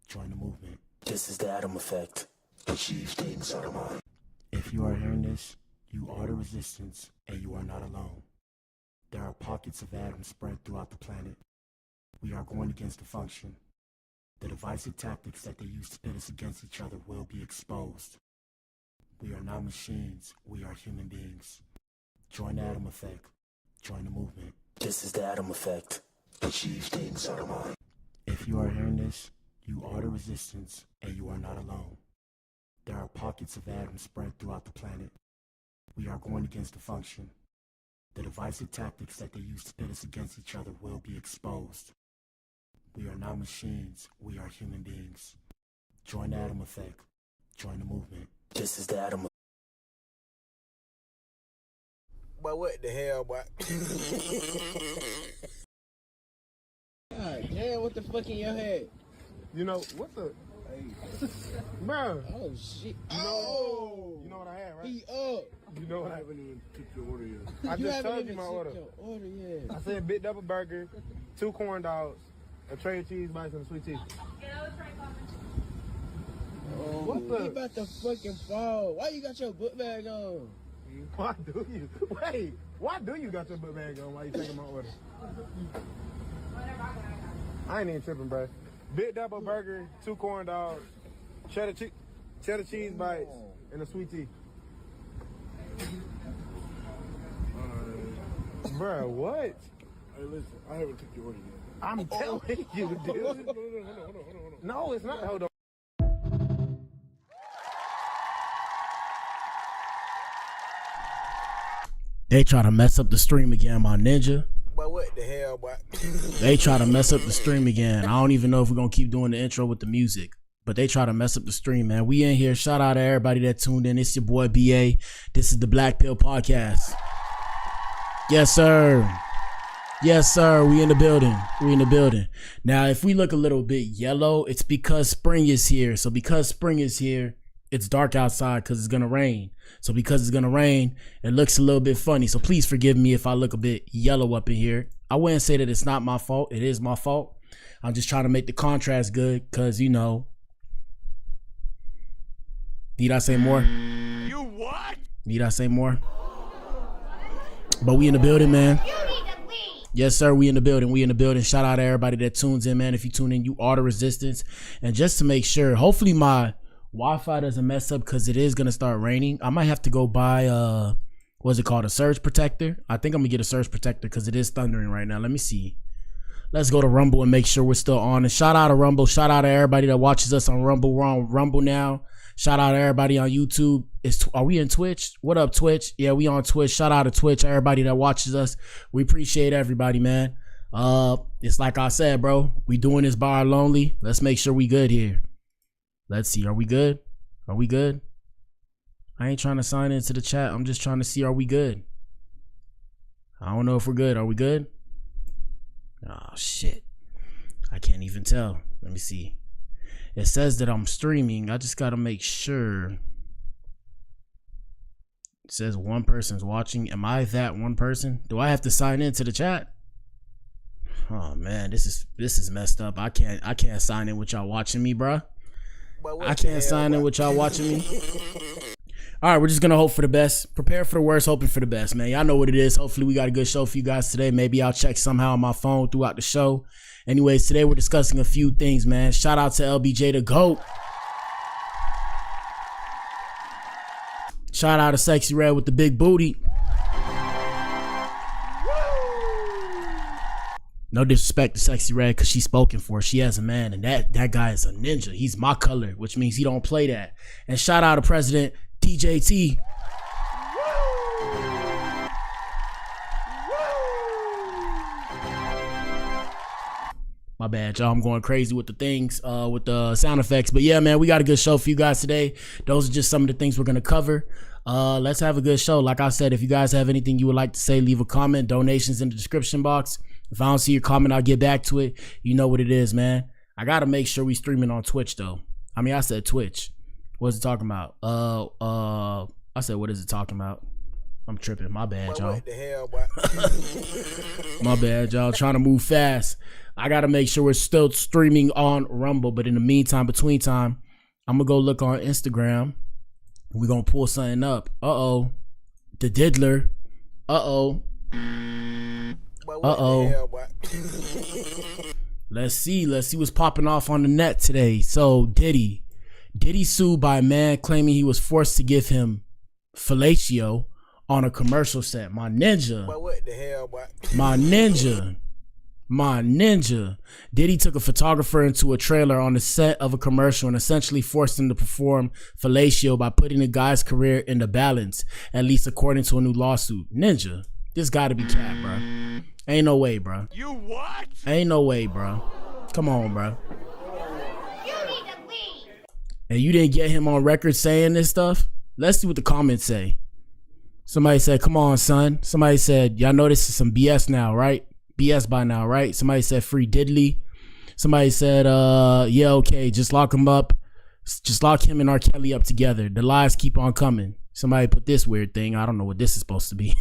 Join the movement. This is the Adam effect. Achieve things out of mind. If you are hearing this, you are the resistance, and you are not alone. There are pockets of atoms spread throughout the planet. We are going against the function. The divisive tactics that they use to pit us against each other will be exposed. We are not machines, we are human beings. Join the Adam effect. Join the movement. This is the Adam effect. Achieve things out of mind. If you are hearing this, you are the resistance, and you are not alone. There are pockets of atoms spread throughout the planet. We are going against the function. The divisive tactics that they use to pit us against each other will be exposed. We are not machines, we are human beings. Join the Adam effect. Join the movement. This is the Adam effect. But what the hell, boy? God damn, what the fuck in your head? You know, what the... Hey. Bro. Oh, shit. You know what I had, right? He up. You know what I haven't even took your order yet. I You just haven't told even you my took order. your order yet. I said big double burger, 2 corn dogs, a tray of cheese bites, and a sweet tea. Oh, What the- he about to fucking fall. Why you got your book bag on? Why do you? Wait, why do you got your book bag on while you taking my order? I ain't even tripping, bro. Big double burger, 2 corn dogs, cheddar cheese bites, and a sweet tea. Bro, what? Hey, listen, I haven't took your order yet. I'm telling you, dude. Hold on. No, it's not. Hold on. They try to mess up the stream again, my ninja. But what the hell, boy? They try to mess up the stream again. I don't even know if we're going to keep doing the intro with the music. But they try to mess up the stream, man. We in here. Shout out to everybody that tuned in. It's your boy, BA. This is the Blac Pill podcast. Yes, sir. Yes, sir. We in the building. We in the building. Now, if we look a little bit yellow, it's because spring is here. So because spring is here, it's dark outside because it's going to rain. So because it's going to rain, it looks a little bit funny. So please forgive me if I look a bit yellow up in here. I wouldn't say that it's not my fault. It is my fault. I'm just trying to make the contrast good because, you know. Need I say more? You what? Need I say more? But we in the building, man. Yes, sir. We in the building. We in the building. Shout out to everybody that tunes in, man. If you tune in, you are the resistance. And just to make sure, hopefully my Wi-Fi doesn't mess up because it is going to start raining. I might have to go buy, what's it called? A surge protector. I think I'm going to get a surge protector because it is thundering right now. Let me see. Let's go to Rumble and make sure we're still on. And shout out to Rumble. Shout out to everybody that watches us on Rumble. We're on Rumble now. Shout out to everybody on YouTube. Are we in Twitch? What up, Twitch? Yeah, we on Twitch. Shout out to Twitch, everybody that watches us. We appreciate everybody, man. It's like I said, bro. We doing this by our lonely. Let's make sure we good here. Let's see. Are we good? Are we good? I ain't trying to sign into the chat. I'm just trying to see, are we good? I don't know if we're good. Are we good? Oh, shit. I can't even tell. Let me see. It says that I'm streaming. I just got to make sure. It says one person's watching. Am I that one person? Do I have to sign into the chat? Oh man, this is messed up. I can't sign in with y'all watching me, bruh. I can't sign in with y'all watching me. All right, we're just gonna hope for the best. Prepare for the worst, hoping for the best, man. Y'all know what it is. Hopefully we got a good show for you guys today. Maybe I'll check somehow on my phone throughout the show. Anyways, today we're discussing a few things, man. Shout out to LBJ the GOAT. Shout out to Sexy Red with the big booty. No disrespect to Sexy Red because she's spoken for. She has a man, and that guy is a ninja. He's my color, which means he don't play that. And shout out to President DJT. My bad, y'all. I'm going crazy with the things, with the sound effects. But yeah, man, we got a good show for you guys today. Those are just some of the things we're going to cover. Let's have a good show. Like I said, if you guys have anything you would like to say, leave a comment. Donations in the description box. If I don't see your comment, I'll get back to it. You know what it is, man. I got to make sure we streaming on Twitch, though. I mean, I said Twitch. What's it talking about? I said, what is it talking about? I'm tripping. My bad, y'all. What the hell, boy? My bad, y'all. Trying to move fast. I got to make sure we're still streaming on Rumble. But in the meantime, between time, I'm going to go look on Instagram. We're going to pull something up. Uh-oh. The diddler. Uh-oh. Uh-oh. Let's see what's popping off on the net today. So Diddy sued by a man claiming he was forced to give him fellatio on a commercial set. My ninja. What the hell, boy? My ninja. Diddy took a photographer into a trailer on the set of a commercial and essentially forced him to perform fellatio by putting the guy's career into balance, at least according to a new lawsuit. Ninja, this gotta be cap, bro. Ain't no way, bro. You what? Ain't no way, bro. Come on, bro. You need to leave. And you didn't get him on record saying this stuff? Let's see what the comments say. Somebody said, come on, son. Somebody said, y'all know this is some BS now, right? BS by now, right? Somebody said, free Diddley. Somebody said, yeah, okay, just lock him up. Just lock him and R. Kelly up together. The lies keep on coming. Somebody put this weird thing. I don't know what this is supposed to be.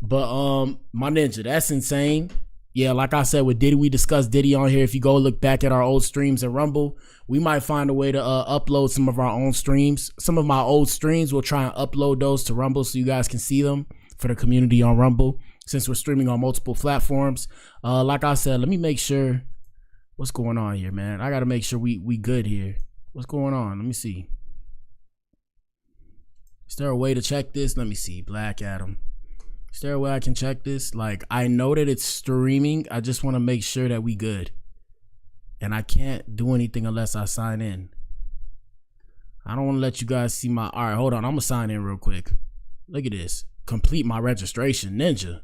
But my ninja, that's insane. Yeah, like I said with Diddy, we discussed Diddy on here. If you go look back at our old streams at Rumble, we might find a way to upload some of our own streams. Some of my old streams, we'll try and upload those to Rumble so you guys can see them for the community on Rumble, since we're streaming on multiple platforms. Like I said, let me make sure what's going on here, man. I gotta make sure we good here. What's going on? Let me see. Is there a way to check this? Let me see. Black Adam. Is there a way I can check this? Like, I know that it's streaming. I just want to make sure that we good. And I can't do anything unless I sign in. I don't want to let you guys see my... All right, hold on. I'm going to sign in real quick. Look at this. Complete my registration. Ninja.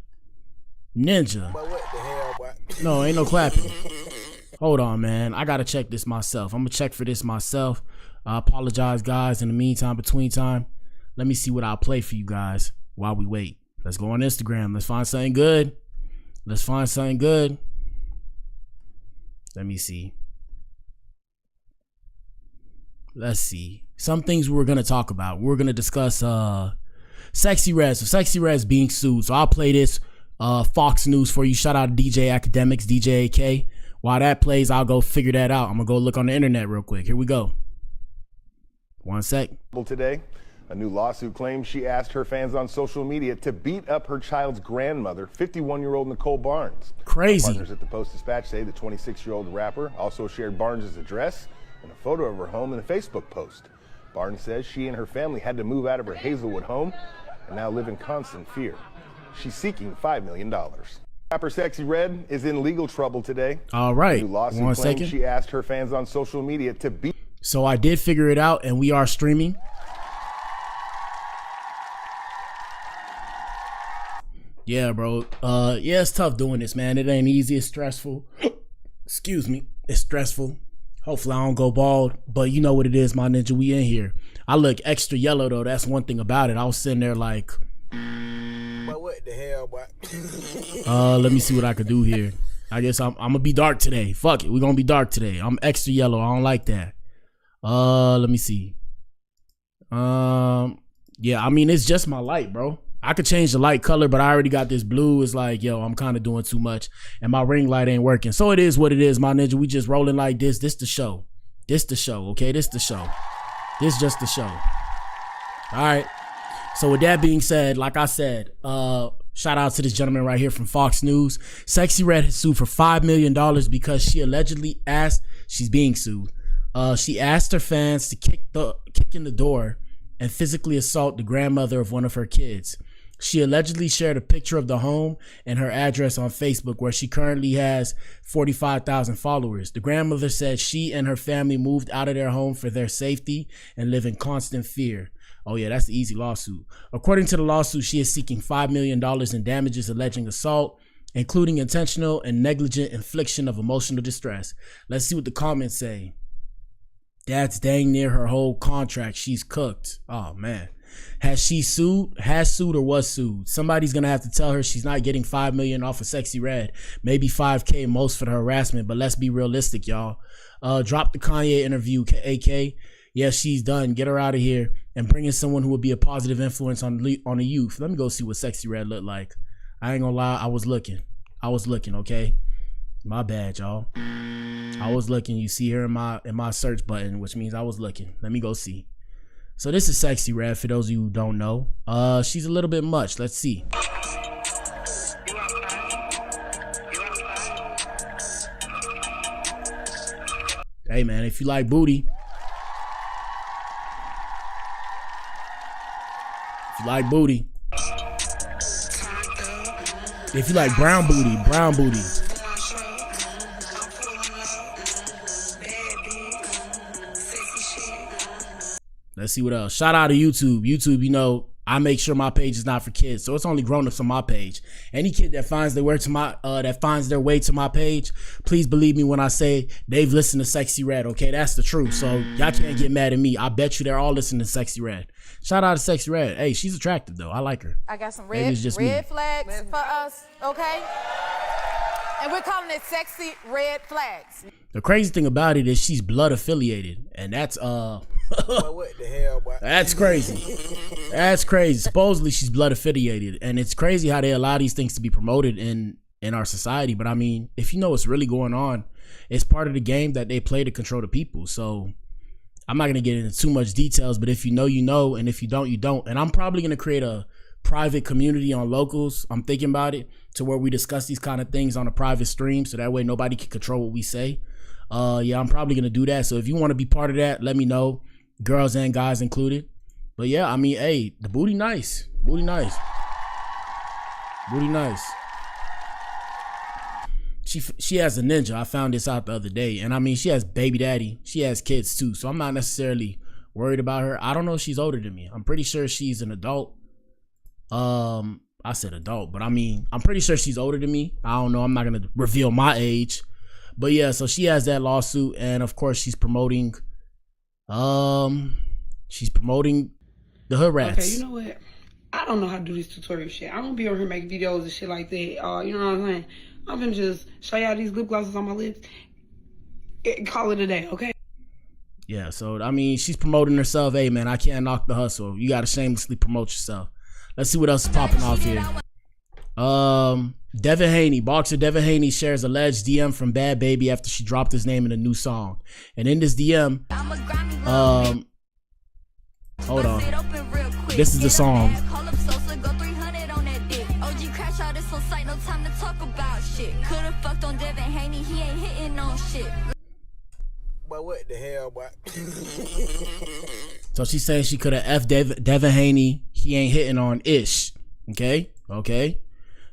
What the hell, boy? No, ain't no clapping. Hold on, man. I got to check this myself. I'm going to check for this myself. I apologize, guys. In the meantime, between time, let me see what I'll play for you guys while we wait. Let's go on Instagram. Let's find something good. Let's find something good. Let me see. Let's see. Some things we were going to talk about. We're going to discuss Sexy Red. So Sexy Red's being sued. So I'll play this Fox News for you. Shout out to DJ Academics, DJ AK. While that plays, I'll go figure that out. I'm going to go look on the internet real quick. Here we go. One sec. Today, a new lawsuit claims she asked her fans on social media to beat up her child's grandmother, 51-year-old Nicole Barnes. Crazy. Partners at the Post-Dispatch say the 26-year-old rapper also shared Barnes' address and a photo of her home in a Facebook post. Barnes says she and her family had to move out of her Hazelwood home and now live in constant fear. She's seeking $5 million. Rapper Sexy Red is in legal trouble today. All right. The new lawsuit One claims second. she asked her fans on social media to beat. So I did figure it out, and we are streaming. Yeah, bro. Yeah, it's tough doing this, man. It ain't easy. It's stressful. Excuse me. It's stressful. Hopefully I don't go bald, but you know what it is, my ninja. We in here. I look extra yellow, though. That's one thing about it. I was sitting there like... What the hell, boy? Let me see what I could do here. I guess I'm gonna be dark today. Fuck it. We're gonna be dark today. I'm extra yellow. I don't like that. Let me see. Yeah, I mean, it's just my light, bro. I could change the light color, but I already got this blue. It's like, yo, I'm kind of doing too much, and my ring light ain't working. So it is what it is, my ninja. We just rolling like this. This the show. This the show, okay? This the show. This just the show. All right. So with that being said, like I said, shout out to this gentleman right here from Fox News. Sexy Red has sued for $5 million because she allegedly asked, she's being sued. She asked her fans to kick in the door and physically assault the grandmother of one of her kids. She allegedly shared a picture of the home and her address on Facebook, where she currently has 45,000 followers. The grandmother said she and her family moved out of their home for their safety and live in constant fear. Oh yeah, that's the easy lawsuit. According to the lawsuit, she is seeking $5 million in damages alleging assault, including intentional and negligent infliction of emotional distress. Let's see what the comments say. That's dang near her whole contract. She's cooked. Oh man. Has she sued? Has sued or was sued? Somebody's gonna have to tell her she's not getting $5 million off of Sexy Red. Maybe $5K most for the harassment, but let's be realistic, y'all. Drop the Kanye interview, AK. Yeah, she's done. Get her out of here. and bringing someone who would be a positive influence on the youth. Let me go see what Sexy Red looked like. I ain't gonna lie, I was looking, okay? My bad, y'all. I was looking. You see her in my search button, which means I was looking. Let me go see. So this is Sexy Red, for those of you who don't know. She's a little bit much. Let's see. Hey man, if you like booty, if you like brown booty. Let's see what else. Shout out to YouTube. YouTube, you know, I make sure my page is not for kids, so it's only grown-ups on my page. Any kid that finds their way to my page, please believe me when I say they've listened to Sexy Red. Okay, that's the truth. So y'all can't get mad at me. I bet you they're all listening to Sexy Red. Shout out to Sexy Red. Hey, she's attractive though. I like her. I got some red flags for us, okay? And we're calling it Sexy Red Flags. The crazy thing about it is she's blood affiliated, and that's What the hell, boy? That's crazy. That's crazy. Supposedly she's blood affiliated, and it's crazy how they allow these things to be promoted in our society. But I mean, if you know what's really going on, it's part of the game that they play to control the people. So I'm not gonna get into too much details, but if you know, you know, and if you don't, you don't. And I'm probably gonna create a private community on Locals. I'm thinking about it, to where we discuss these kind of things on a private stream, so that way nobody can control what we say. Yeah, I'm probably gonna do that. So if you want to be part of that, let me know. Girls and guys included. But yeah, I mean, hey, the booty nice. Booty nice. She has a ninja. I found this out the other day. And I mean, she has baby daddy. She has kids too. So I'm not necessarily worried about her. I don't know if she's older than me. I'm pretty sure she's an adult. I said adult, but I mean, I'm pretty sure she's older than me. I don't know. I'm not going to reveal my age. But yeah, so she has that lawsuit. And of course, she's promoting the hood rats. Okay, you know what? I don't know how to do this tutorial shit. I don't be over here making videos and shit like that. You know what I'm saying? I'm gonna just show y'all these lip glosses on my lips. Call it a day, okay? Yeah, so I mean, she's promoting herself. Hey man, I can't knock the hustle. You gotta shamelessly promote yourself. Let's see what else is popping off here. Devin Haney, boxer Devin Haney shares alleged DM from Bad Baby after she dropped his name in a new song. And in this DM, hold on. This is the song. But what the hell, boy? So she's saying she could have F Devin Haney. He ain't hitting on ish. Okay.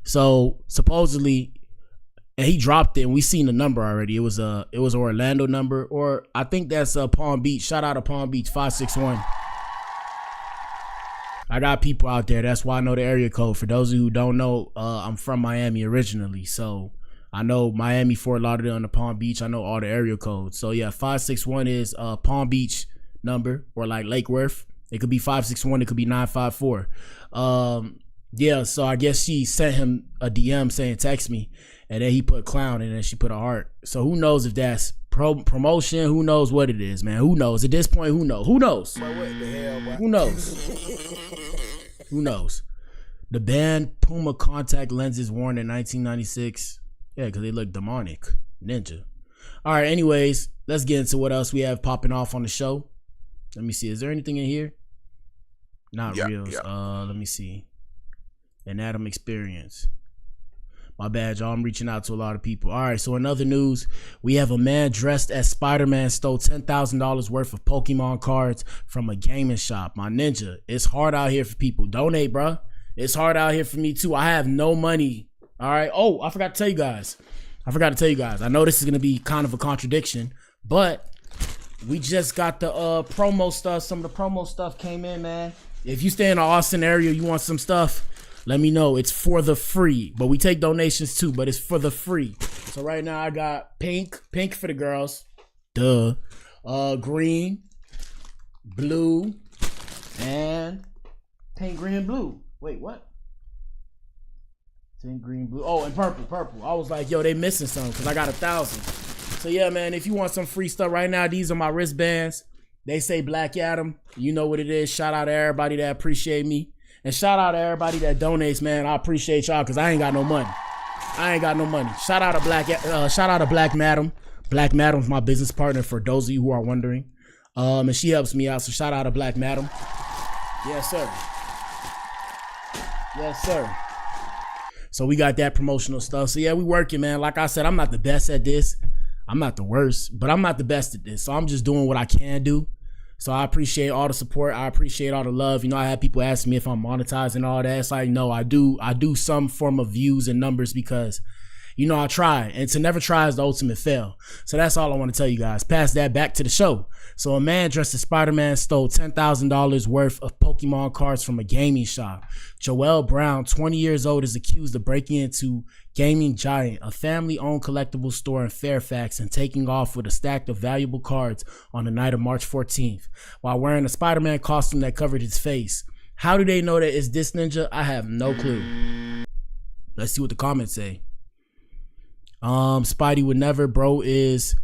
So supposedly, and he dropped it, and we seen the number already. It was an Orlando number, or I think that's Palm Beach. Shout out to Palm Beach 561. I got people out there. That's why I know the area code. For those of you who don't know, I'm from Miami originally, so I know Miami, Fort Lauderdale, and the Palm Beach. I know all the area codes. So yeah, 561 is Palm Beach number, or like Lake Worth. It could be 561. It could be 954. Yeah, so I guess she sent him a DM saying text me, and then he put clown, and then she put a heart. So who knows if that's promotion? Who knows what it is, man? Who knows? At this point, who knows? Who knows? But what the hell, boy? Who knows? Who knows? The band Puma contact lenses worn in 1996. Yeah, because they look demonic. Ninja. All right, anyways, let's get into what else we have popping off on the show. Let me see. Is there anything in here? Not reels. Let me see. An Adam experience. My bad, y'all. I'm reaching out to a lot of people. All right, so in other news, we have a man dressed as Spider-Man stole $10,000 worth of Pokemon cards from a gaming shop. My ninja, it's hard out here for people. Donate, bruh. It's hard out here for me, too. I have no money. All right. Oh, I forgot to tell you guys. I know this is going to be kind of a contradiction, but we just got the promo stuff. Some of the promo stuff came in, man. If you stay in the Austin area, you want some stuff, let me know. It's for the free, but we take donations too, but it's for the free. So right now I got pink for the girls. Duh. Green, blue, and pink, green, blue. Wait, what? Pink, green, blue. Oh, and purple. I was like, yo, they missing something because I got 1,000. So yeah, man, if you want some free stuff right now, these are my wristbands. They say Black Adam. You know what it is. Shout out to everybody that appreciate me. And shout out to everybody that donates, man. I appreciate y'all because I ain't got no money. Shout out to Black Madam. Black Madam's my business partner for those of you who are wondering. And she helps me out. So shout out to Black Madam. Yes, sir. Yes, sir. So we got that promotional stuff. So yeah, we working, man. Like I said, I'm not the best at this. I'm not the worst, but I'm not the best at this. So I'm just doing what I can do. So I appreciate all the support. I appreciate all the love. You know, I had people ask me if I'm monetizing all that. It's like, no, I do some form of views and numbers because, you know, I try. And to never try is the ultimate fail. So that's all I want to tell you guys. Pass that back to the show. So a man dressed as Spider-Man stole $10,000 worth of Pokemon cards from a gaming shop. Joel Brown, 20 years old, is accused of breaking into Gaming Giant, a family-owned collectible store in Fairfax, and taking off with a stack of valuable cards on the night of March 14th, while wearing a Spider-Man costume that covered his face. How do they know that it's this ninja? I have no clue. Let's see what the comments say. Spidey would never. Bro is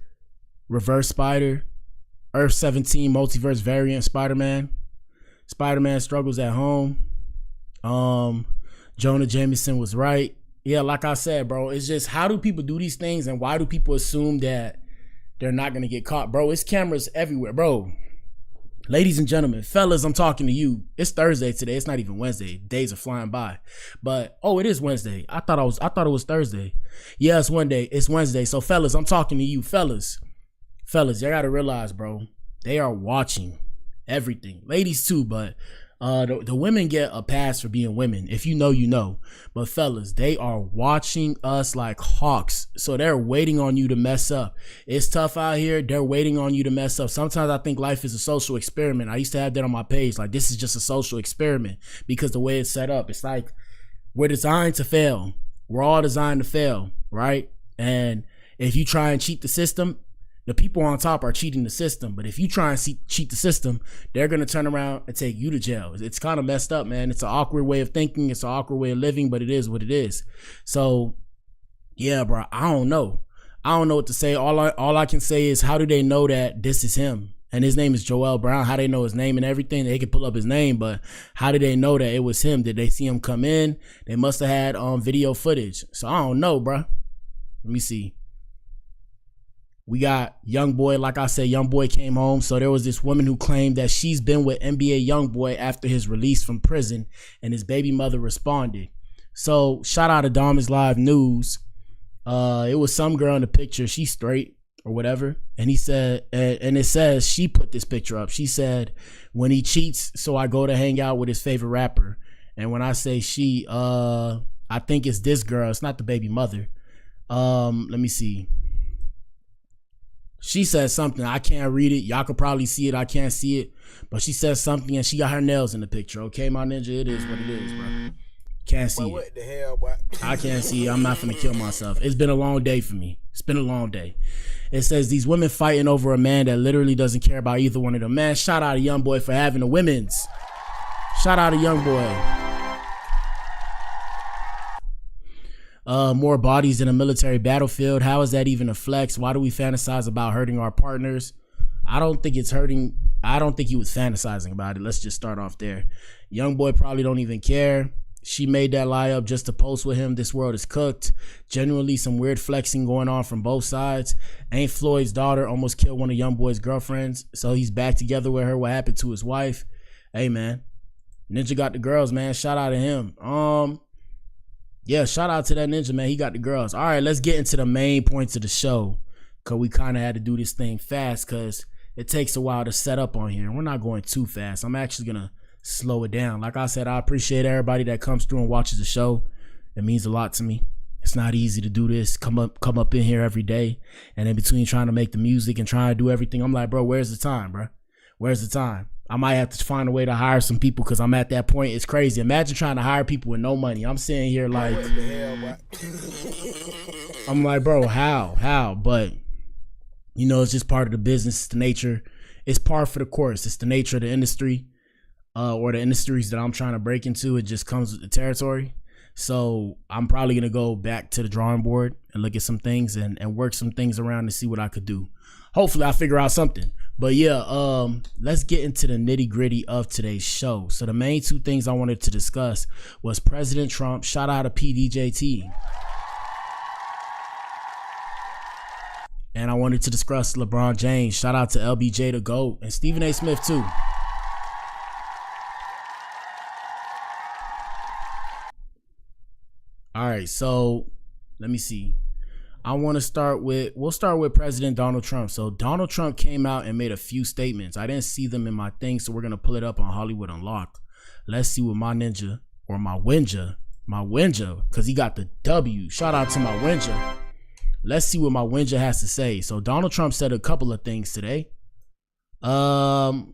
Reverse Spider. Earth 17 multiverse variant Spider-Man. Spider-Man struggles at home. Jonah Jameson was right. Yeah, like I said, bro, it's just how do people do these things and why do people assume that they're not going to get caught? Bro, it's cameras everywhere, bro. Ladies and gentlemen, fellas, I'm talking to you. It's Thursday today. It's not even Wednesday. Days are flying by. But oh, it is Wednesday. I thought it was Thursday. Yeah, it's Wednesday. So fellas, I'm talking to you, fellas. Fellas, you gotta realize, bro, they are watching everything. Ladies too, but the women get a pass for being women. If you know, you know. But fellas, they are watching us like hawks. So they're waiting on you to mess up. It's tough out here. They're waiting on you to mess up. Sometimes I think life is a social experiment. I used to have that on my page. Like, this is just a social experiment because the way it's set up, it's like we're designed to fail. We're all designed to fail, right? And if you try and cheat the system, the people on top are cheating the system. But if you try and cheat the system, they're going to turn around and take you to jail. It's kind of messed up, man. It's an awkward way of thinking. It's an awkward way of living, but it is what it is. So, yeah, bro, I don't know. I don't know what to say. All I can say is, how do they know that this is him? And his name is Joel Brown. How they know his name and everything? They can pull up his name, but how did they know that it was him? Did they see him come in? They must have had video footage. So I don't know, bro. Let me see. We got Youngboy. Like I said, Youngboy came home. So there was this woman who claimed that she's been with NBA Youngboy after his release from prison, and his baby mother responded. So shout out to Dom Live News. It was some girl in the picture. She's straight or whatever. And he said, and it says she put this picture up. She said, when he cheats, so I go to hang out with his favorite rapper. And when I say she, I think it's this girl. It's not the baby mother. Let me see. She said something. I can't read it. Y'all could probably see it. I can't see it. But she said something, and she got her nails in the picture. Okay, my ninja, it is what it is, bro. Can't see What it. the hell, boy? I can't see it. I'm not finna kill myself. It's been a long day for me. It's been a long day. It says these women fighting over a man that literally doesn't care about either one of them. Man, shout out to Youngboy for having the women's. Shout out to Youngboy. More bodies in a military battlefield. How is that even a flex? Why do we fantasize about hurting our partners? I don't think it's hurting. I don't think he was fantasizing about it. Let's just start off there. Youngboy probably don't even care. She made that lie up just to post with him. This world is cooked. Generally, some weird flexing going on from both sides. Aunt Floyd's daughter almost killed one of Youngboy's girlfriends, so he's back together with her. What happened to his wife? Hey, man. Ninja got the girls, man. Shout out to him. Yeah, shout out to that ninja, man. He got the girls. All right, let's get into the main points of the show, because we kind of had to do this thing fast because it takes a while to set up on here. We're not going too fast. I'm actually going to slow it down. Like I said, I appreciate everybody that comes through and watches the show. It means a lot to me. It's not easy to do this. Come up in here every day. And in between trying to make the music and trying to do everything, I'm like, bro, where's the time, bro? Where's the time? I might have to find a way to hire some people because I'm at that point. It's crazy. Imagine trying to hire people with no money. I'm sitting here like, What the hell, boy? I'm like, bro, how? But, you know, it's just part of the business. It's the nature. It's par for the course. It's the nature of the industry, or the industries that I'm trying to break into. It just comes with the territory. So I'm probably going to go back to the drawing board and look at some things and work some things around to see what I could do. Hopefully I figure out something. But yeah, let's get into the nitty gritty of today's show. So the main two things I wanted to discuss was President Trump. Shout out to PDJT. And I wanted to discuss LeBron James. Shout out to LBJ the GOAT and Stephen A. Smith too. All right, so let me see. We'll start with President Donald Trump. So Donald Trump came out and made a few statements. I didn't see them in my thing, so we're going to pull it up on Hollywood Unlocked. Let's see what my ninja, or my Winja, because he got the W. Shout out to my Winja. Let's see what my Winja has to say. So Donald Trump said a couple of things today. Let's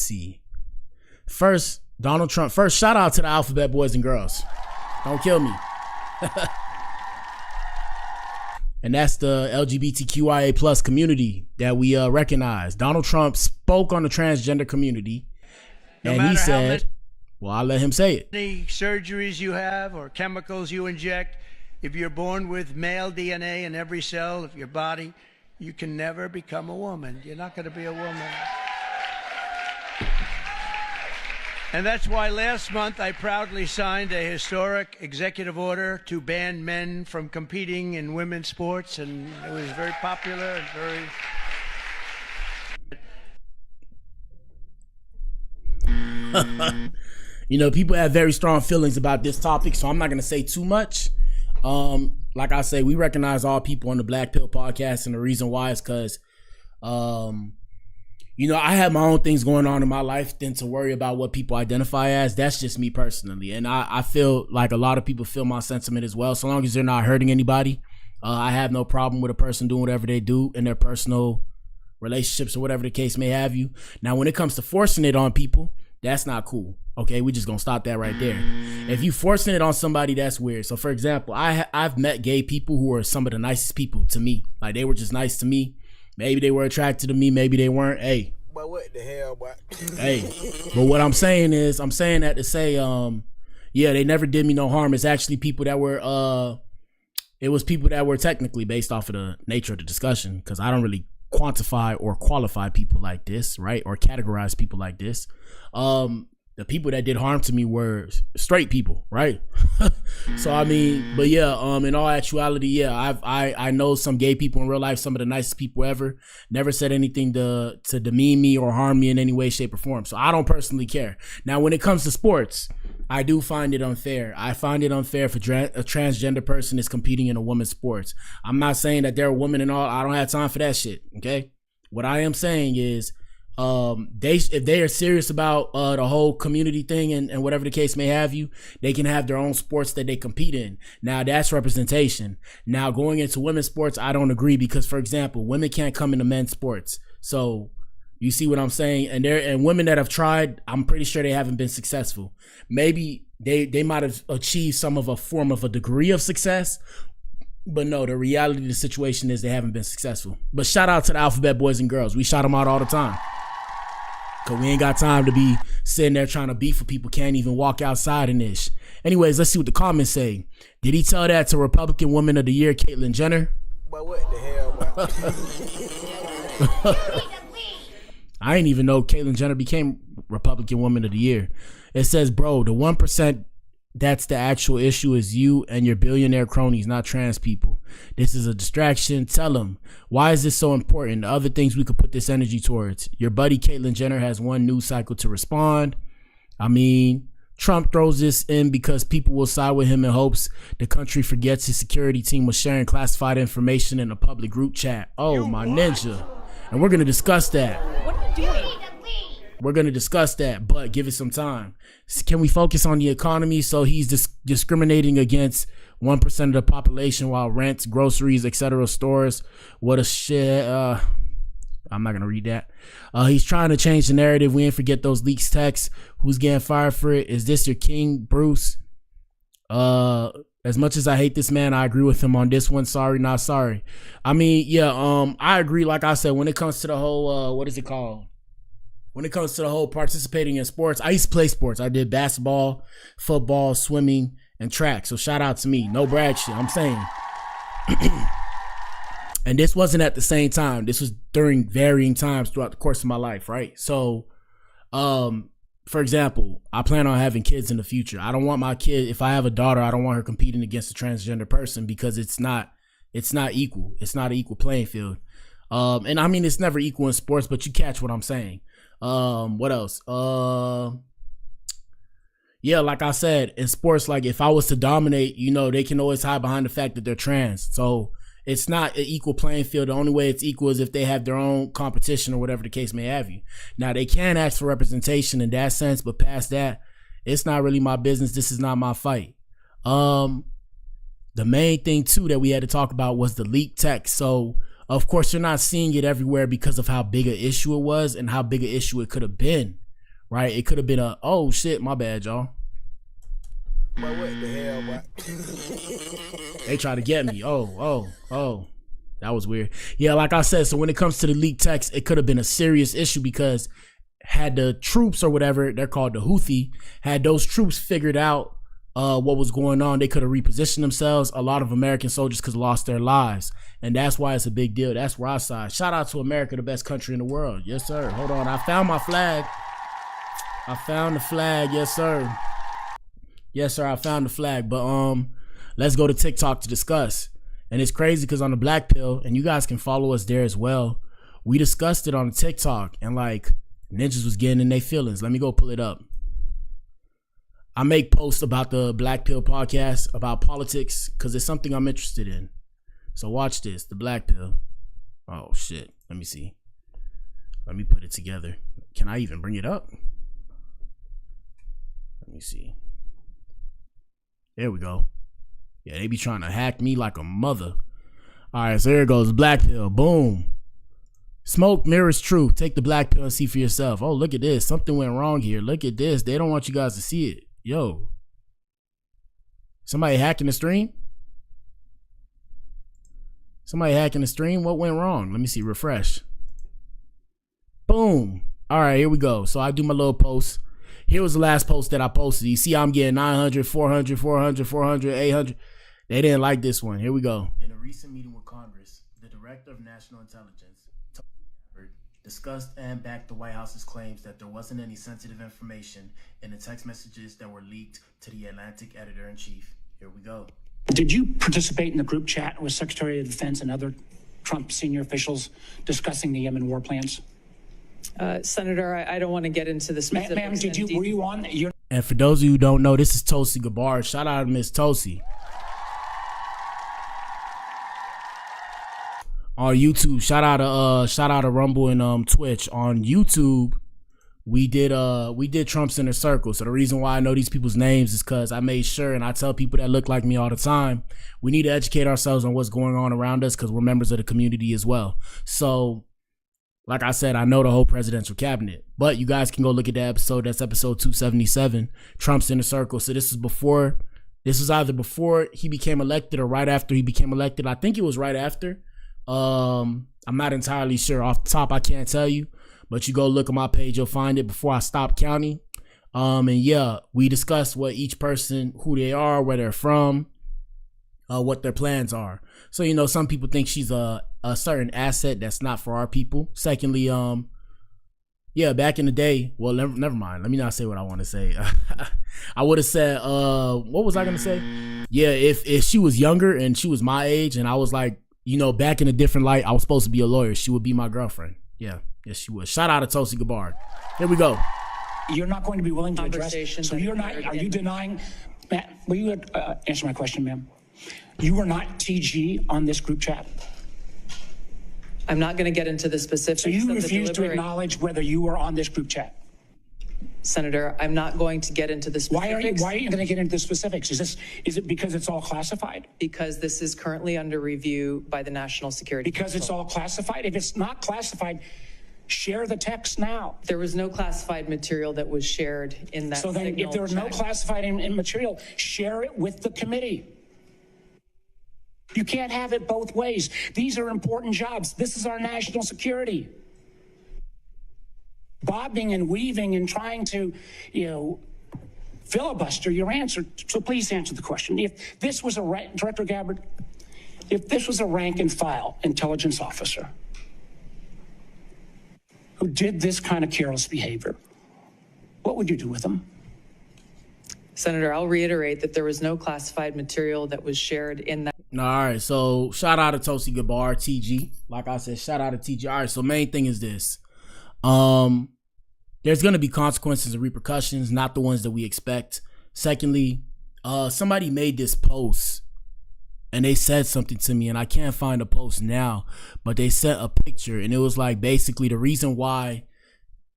see. First, Donald Trump. First, shout out to the alphabet boys and girls. Don't kill me. And that's the LGBTQIA plus community that we recognize. Donald Trump spoke on the transgender community, and he said, well, I'll let him say it. Any surgeries you have or chemicals you inject, if you're born with male DNA in every cell of your body, you can never become a woman. You're not going to be a woman. And that's why last month I proudly signed a historic executive order to ban men from competing in women's sports, and it was very popular and very... You know, people have very strong feelings about this topic, so I'm not going to say too much. Like I say, we recognize all people on the Blac Pill podcast, and the reason why is because, you know, I have my own things going on in my life than to worry about what people identify as. That's just me personally. And I feel like a lot of people feel my sentiment as well. So long as they're not hurting anybody, I have no problem with a person doing whatever they do in their personal relationships or whatever the case may have you. Now, when it comes to forcing it on people, that's not cool. Okay, we just gonna stop that right there. If you forcing it on somebody, that's weird. So for example, I've met gay people who are some of the nicest people to me. Like, they were just nice to me. Maybe they were attracted to me, maybe they weren't. Hey. But what the hell, boy? Hey. But what I'm saying is, I'm saying that to say, yeah, they never did me no harm. It's actually people that were, it was people that were technically based off of the nature of the discussion, because I don't really quantify or qualify people like this, right? Or categorize people like this. The people that did harm to me were straight people, right? So I mean, but yeah, in all actuality, yeah, I know some gay people in real life, some of the nicest people ever. Never said anything to demean me or harm me in any way, shape, or form. So I don't personally care. Now, when it comes to sports, I do find it unfair. I find it unfair if a transgender person is competing in a women's sports. I'm not saying that they're a woman and all. I don't have time for that shit. Okay. What I am saying is, if they are serious about the whole community thing and whatever the case may have you, they can have their own sports that they compete in. Now, that's representation. Now, going into women's sports, I don't agree, because, for example, women can't come into men's sports. So you see what I'm saying? And women that have tried, I'm pretty sure they haven't been successful. Maybe they might have achieved some of a form of a degree of success, but no, the reality of the situation is they haven't been successful. But shout out to the alphabet boys and girls. We shout them out all the time. Cause we ain't got time to be sitting there trying to beef with people can't even walk outside in this. Anyways, let's see what the comments say. Did he tell that to Republican Woman of the Year, Caitlyn Jenner? But what the hell, boy? I didn't even know Caitlyn Jenner became Republican Woman of the Year. It says, bro, the 1% that's the actual issue is you and your billionaire cronies, not trans people. This is a distraction. Tell them, why is this so important? The other things we could put this energy towards. Your buddy Caitlyn Jenner has one news cycle to respond. I mean, Trump throws this in because people will side with him in hopes the country forgets his security team was sharing classified information in a public group chat. Oh, my ninja. And we're going to discuss that. What are you doing? We're going to discuss that, but give it some time. Can we focus on the economy? So he's discriminating against 1% of the population while rents, groceries, etc. stores. What a shit. I'm not going to read that. He's trying to change the narrative. We ain't forget those leaks texts. Who's getting fired for it? Is this your king, Bruce? As much as I hate this man, I agree with him on this one. Sorry, not sorry. I mean, yeah, I agree. Like I said, when it comes to the whole, what is it called? When it comes to the whole participating in sports, I used to play sports. I did basketball, football, swimming, and track. So shout out to me. No brag shit. I'm saying. And this wasn't at the same time. This was during varying times throughout the course of my life, right? So, for example, I plan on having kids in the future. I don't want my kid, if I have a daughter, I don't want her competing against a transgender person because it's not equal. It's not an equal playing field. And I mean, it's never equal in sports, but you catch what I'm saying. What else? Yeah, like I said, in sports, like if I was to dominate, you know, they can always hide behind the fact that they're trans. So it's not an equal playing field. The only way it's equal is if they have their own competition or whatever the case may have you. Now, they can ask for representation in that sense, but past that, it's not really my business. This is not my fight. The main thing, too, that we had to talk about was the leaked text. So, of course, you're not seeing it everywhere because of how big an issue it was and how big an issue it could have been, right? It could have been oh, shit, my bad, y'all. But what the hell, boy? They try to get me. Oh. That was weird. Yeah, like I said, so when it comes to the leaked text, it could have been a serious issue because had the troops or whatever, they're called the Houthi, had those troops figured out what was going on, they could have repositioned themselves. A lot of American soldiers could have lost their lives. And that's why it's a big deal. That's where I side. Shout out to America, the best country in the world. Yes, sir. Hold on. I found my flag. I found the flag. Yes, sir. Yes, sir, I found the flag, but let's go to TikTok to discuss. And it's crazy because on the Blac Pill, and you guys can follow us there as well, we discussed it on TikTok, and like ninjas was getting in their feelings. Let me go pull it up. I make posts about the Blac Pill podcast, about politics, because it's something I'm interested in. So watch this, the Blac Pill. Oh, shit. Let me see. Let me put it together. Can I even bring it up? Let me see. There we go. Yeah, they be trying to hack me like a mother. All right, so here it goes. Blac Pill. Boom. Smoke mirrors truth. Take the Blac Pill and see for yourself. Oh, look at this. Something went wrong here. Look at this. They don't want you guys to see it. Yo. Somebody hacking the stream? Somebody hacking the stream? What went wrong? Let me see. Refresh. Boom. All right, here we go. So I do my little post. Here was the last post that I posted. You see I'm getting 900, 400, 400, 400, 800. They didn't like this one. Here we go. In a recent meeting with Congress, the Director of National Intelligence discussed and backed the White House's claims that there wasn't any sensitive information in the text messages that were leaked to the Atlantic editor-in-chief. Here we go. Did you participate in the group chat with Secretary of Defense and other Trump senior officials discussing the Yemen war plans? Senator, I don't want to get into the specifics. Ma'am, were you on? And for those of you who don't know, this is Tulsi Gabbard. Shout out to Miss Tulsi. On YouTube, shout out to Rumble and Twitch. On YouTube, we did Trump's Inner Circle. So the reason why I know these people's names is because I made sure, and I tell people that look like me all the time, we need to educate ourselves on what's going on around us because we're members of the community as well. So like I said, I know the whole presidential cabinet, but you guys can go look at that episode. That's episode 277, Trump's Inner Circle. So this was either before he became elected or right after he became elected. I think it was right after. I'm not entirely sure. Off the top, I can't tell you, but you go look at my page, you'll find it before I stop counting. And yeah, we discussed what each person, who they are, where they're from, what their plans are. So, you know, some people think she's a certain asset that's not for our people. Secondly, yeah, back in the day, well, never mind. Let me not say what I want to say. I would have said, what was I going to say? Yeah, if she was younger and she was my age and I was like, you know, back in a different light, I was supposed to be a lawyer, she would be my girlfriend. Yeah, yes, she would. Shout out to Tulsi Gabbard. Here we go. You're not going to be willing to address, so you're not, are you denying, Matt, will you answer my question, ma'am? You were not TG on this group chat? I'm not going to get into the specifics. So you refuse to acknowledge whether you were on this group chat? Senator, I'm not going to get into the specifics. Why are you going to get into the specifics? Is it because it's all classified? Because this is currently under review by the National Security Because Council. It's all classified? If it's not classified, share the text now. There was no classified material that was shared in that So then if there was no classified material, share it with the committee. You can't have it both ways. These are important jobs. This is our national security. Bobbing and weaving and trying to, filibuster your answer. So please answer the question. If this was Director Gabbard, If this was a rank and file intelligence officer who did this kind of careless behavior, what would you do with them? Senator, I'll reiterate that there was no classified material that was shared in that. All right, so shout out to Tulsi Gabbard, TG. Like I said, shout out to TG. All right, so main thing is this. There's going to be consequences and repercussions, not the ones that we expect. Secondly, somebody made this post and they said something to me, and I can't find the post now, but they sent a picture, and it was like basically the reason why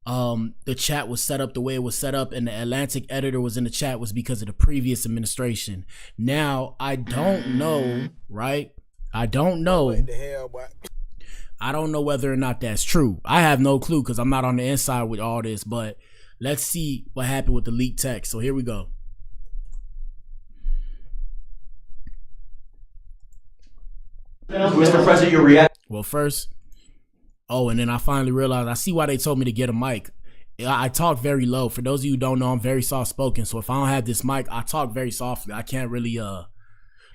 the chat was set up the way it was set up and the Atlantic editor was in the chat was because of the previous administration. Now, I don't know, right? I don't know. What the hell, boy? I don't know whether or not that's true. I have no clue because I'm not on the inside with all this, but let's see what happened with the leaked text. So here we go. Mr. President, your reaction. Well, first, and then I finally realized I see why they told me to get a mic. I talk very low. For those of you who don't know, I'm very soft spoken. So if I don't have this mic, I talk very softly. I can't really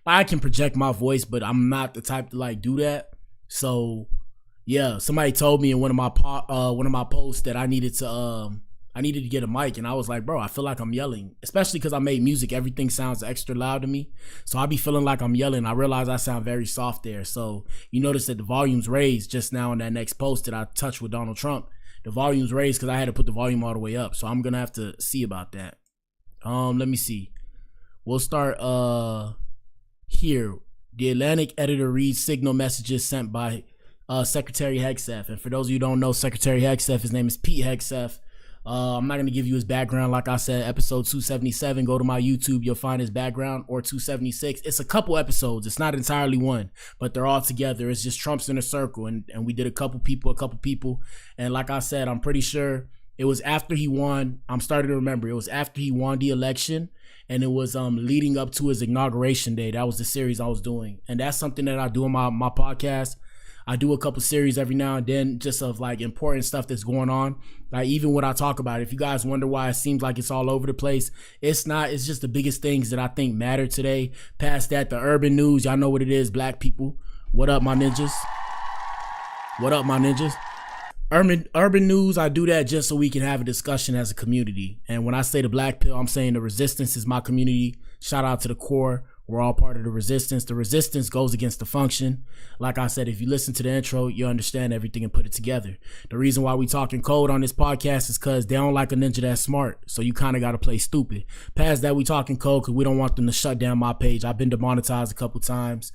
I can project my voice, but I'm not the type to like do that. So yeah, somebody told me in one of my posts that I needed to get a mic, and I was like, bro, I feel like I'm yelling, especially because I made music. Everything sounds extra loud to me, so I be feeling like I'm yelling. I realize I sound very soft there. So you notice that the volume's raised just now in that next post that I touched with Donald Trump. The volume's raised because I had to put the volume all the way up. So I'm gonna have to see about that. Let me see. We'll start here. The Atlantic editor reads signal messages sent by Secretary Hegseth. And for those of you who don't know Secretary Hegseth, his name is Pete Hegseth. I'm not going to give you his background. Like I said, episode 277, go to my YouTube, you'll find his background, or 276. It's a couple episodes. It's not entirely one, but they're all together. It's just Trump's in a circle. And we did a couple people. And like I said, I'm pretty sure it was after he won. I'm starting to remember. It was after he won the election, and it was leading up to his inauguration day. That was the series I was doing. And that's something that I do on my podcast. I do a couple series every now and then just of like important stuff that's going on. Like even when I talk about it, if you guys wonder why it seems like it's all over the place, it's not. It's just the biggest things that I think matter today. Past that, the urban news, y'all know what it is, black people. What up, my ninjas? What up, my ninjas? Urban news, I do that just so we can have a discussion as a community. And when I say the Blac Pill, I'm saying the resistance is my community. Shout out to the core. We're all part of the resistance. The resistance goes against the function. Like I said, if you listen to the intro, you understand everything and put it together. The reason why we talking code on this podcast is because they don't like a ninja that's smart. So you kind of got to play stupid. Past that, we talking code because we don't want them to shut down my page. I've been demonetized a couple times.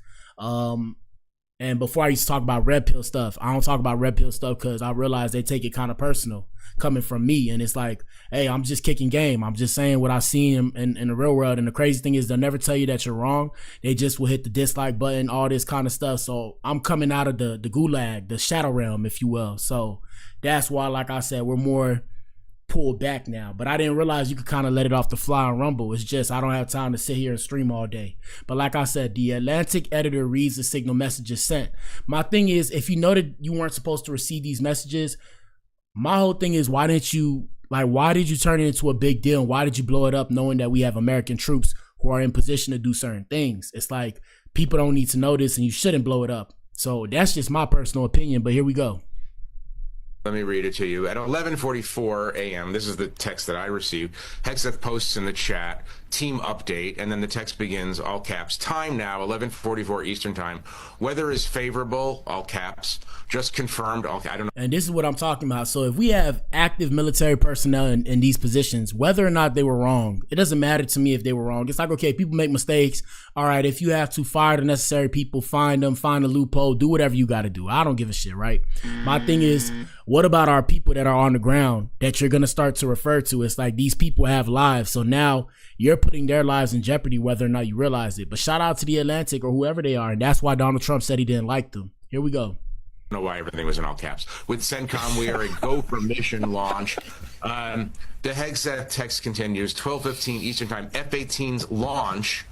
And before I used to talk about red pill stuff, I don't talk about red pill stuff because I realize they take it kind of personal coming from me. And it's like, hey, I'm just kicking game. I'm just saying what I see in the real world. And the crazy thing is they'll never tell you that you're wrong. They just will hit the dislike button, all this kind of stuff. So I'm coming out of the gulag, the shadow realm, if you will. So that's why, like I said, we're more pulled back now. But I didn't realize you could kind of let it off the fly and rumble. It's just I don't have time to sit here and stream all day. But like I said, the Atlantic editor reads the signal messages sent. My thing is, if you know that you weren't supposed to receive these messages, my whole thing is, why did you turn it into a big deal? Why did you blow it up knowing that we have American troops who are in position to do certain things? It's like people don't need to know this and you shouldn't blow it up. So that's just my personal opinion, but here we go. Let me read it to you. At 11:44 a.m., this is the text that I received. Hegseth posts in the chat, team update, and then the text begins, all caps. Time now, 11:44 Eastern time. Weather is favorable, all caps. Just confirmed, all caps. I don't know. And this is what I'm talking about. So if we have active military personnel in these positions, whether or not they were wrong, it doesn't matter to me if they were wrong. It's like, okay, people make mistakes. All right, if you have to fire the necessary people, find them, find a loophole, do whatever you got to do. I don't give a shit, right? My thing is, what about our people that are on the ground that you're going to start to refer to? It's like these people have lives. So now you're putting their lives in jeopardy, whether or not you realize it. But shout out to the Atlantic or whoever they are. And that's why Donald Trump said he didn't like them. Here we go. I don't know why everything was in all caps. With CENTCOM, we are a go for mission launch. The Hegseth text continues, 12:15 Eastern time, F-18's launch,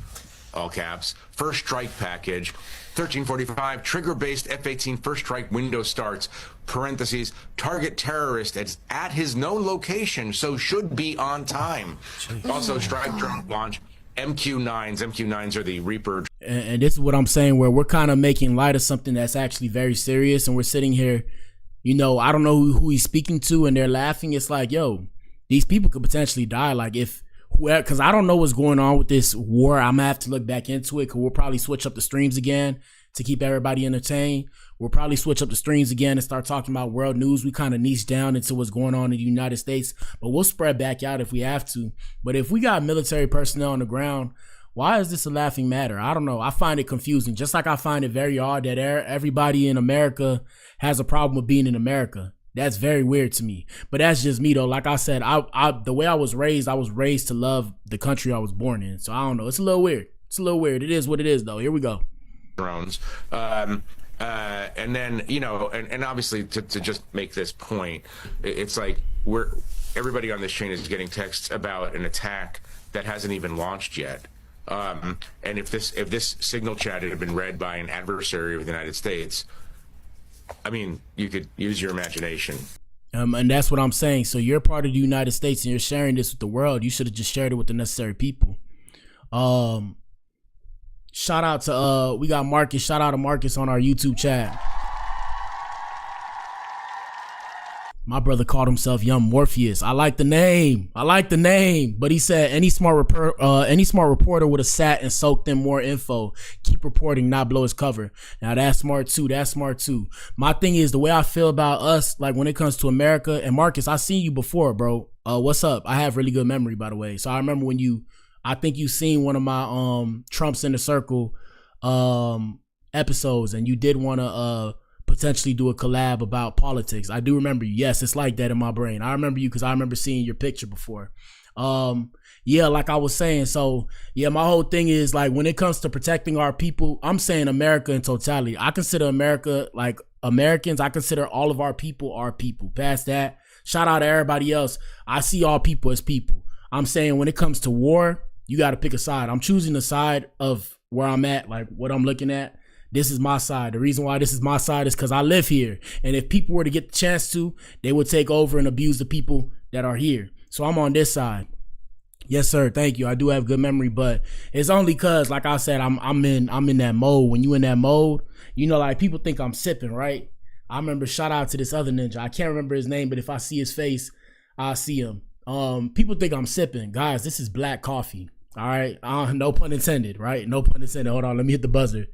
all caps, first strike package, 13:45, trigger-based F-18 first strike window starts, parentheses, target terrorist at his known location, so should be on time. Also, strike drone launch MQ-9s. MQ-9s are the Reaper. And this is what I'm saying, where we're kind of making light of something that's actually very serious, and we're sitting here, you know, I don't know who he's speaking to, and they're laughing. It's like, yo, these people could potentially die. Like, if whoever, because I don't know what's going on with this war. I'm gonna have to look back into it, because we'll probably switch up the streams again to keep everybody entertained. We'll probably switch up the streams again and start talking about world news. We kind of niche down into what's going on in the United States, but we'll spread back out if we have to. But if we got military personnel on the ground, why is this a laughing matter? I don't know. I find it confusing, just like I find it very odd that everybody in America has a problem with being in America. That's very weird to me. But that's just me, though. Like I said, the way I was raised to love the country I was born in. So I don't know. It's a little weird. It's a little weird. It is what it is, though. Here we go. Drones. And then, you know, and obviously to just make this point, it's like everybody on this chain is getting texts about an attack that hasn't even launched yet. And if this signal chat had been read by an adversary of the United States, I mean, you could use your imagination. And that's what I'm saying. So you're part of the United States and you're sharing this with the world. You should have just shared it with the necessary people. Shout out to we got Marcus. Shout out to Marcus on our YouTube chat. My brother called himself Young Morpheus. I like the name. But he said any smart reporter would have sat and soaked in more info. Keep reporting, not blow his cover. Now that's smart too. My thing is, the way I feel about us, like when it comes to America, and Marcus, I seen you before, bro. What's up? I have really good memory, by the way. So I remember when I think you seen one of my Trump's in the Circle episodes, and you did want to potentially do a collab about politics. I do remember you. Yes, it's like that in my brain. I remember you because I remember seeing your picture before. Yeah, like I was saying. So yeah, my whole thing is, like, when it comes to protecting our people, I'm saying America in totality. I consider America, like, Americans. I consider all of our people. Past that, shout out to everybody else. I see all people as people. I'm saying when it comes to war, you got to pick a side. I'm choosing the side of where I'm at, like what I'm looking at. This is my side. The reason why this is my side is because I live here. And if people were to get the chance to, they would take over and abuse the people that are here. So I'm on this side. Yes, sir. Thank you. I do have good memory, but it's only because, like I said, I'm in that mode. When you in that mode, you know, like, people think I'm sipping, right? I remember, shout out to this other ninja. I can't remember his name, but if I see his face, I'll see him. People think I'm sipping. Guys, this is black coffee. All right. No pun intended, right? No pun intended. Hold on. Let me hit the buzzer.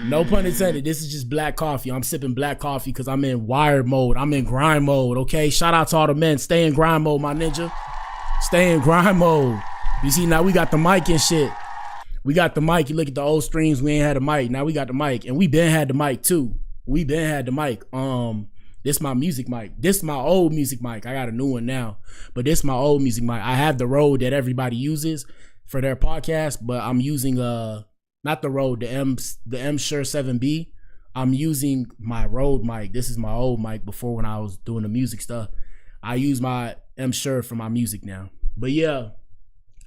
No pun intended. This is just black coffee. I'm sipping black coffee because I'm in wired mode. I'm in grind mode. Okay. Shout out to all the men. Stay in grind mode, my ninja. Stay in grind mode. You see, now we got the mic and shit. We got the mic. You look at the old streams, we ain't had a mic. Now we got the mic. And we been had the mic too. We been had the mic. This my music mic. This my old music mic. I got a new one now. But this my old music mic. I have the Rode that everybody uses for their podcast, but I'm using not the Rode, the M Shure 7B. I'm using my Rode mic. This is my old mic before, when I was doing the music stuff. I use my M Shure for my music now. But yeah,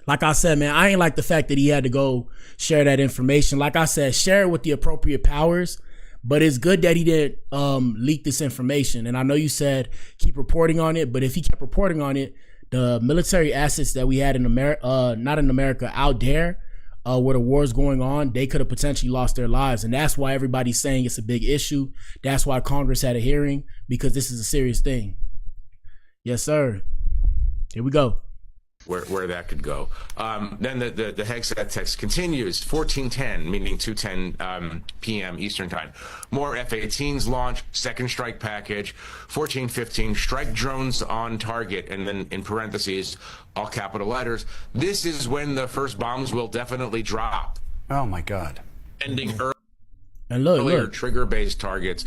like I said, man, I ain't like the fact that he had to go share that information. Like I said, share it with the appropriate powers. But it's good that he didn't leak this information. And I know you said keep reporting on it, but if he kept reporting on it, the military assets that we had in America, not in America, out there, where the war's going on, they could have potentially lost their lives. And that's why everybody's saying it's a big issue. That's why Congress had a hearing, because this is a serious thing. Yes, sir. Here we go. Where that could go. Then the Hegseth text continues. 14:10, meaning 2:10 p.m. Eastern time. More F-18s launch, second strike package. 14:15, strike drones on target, and then in parentheses, all capital letters. This is when the first bombs will definitely drop. Oh my God. Ending and look, trigger-based targets.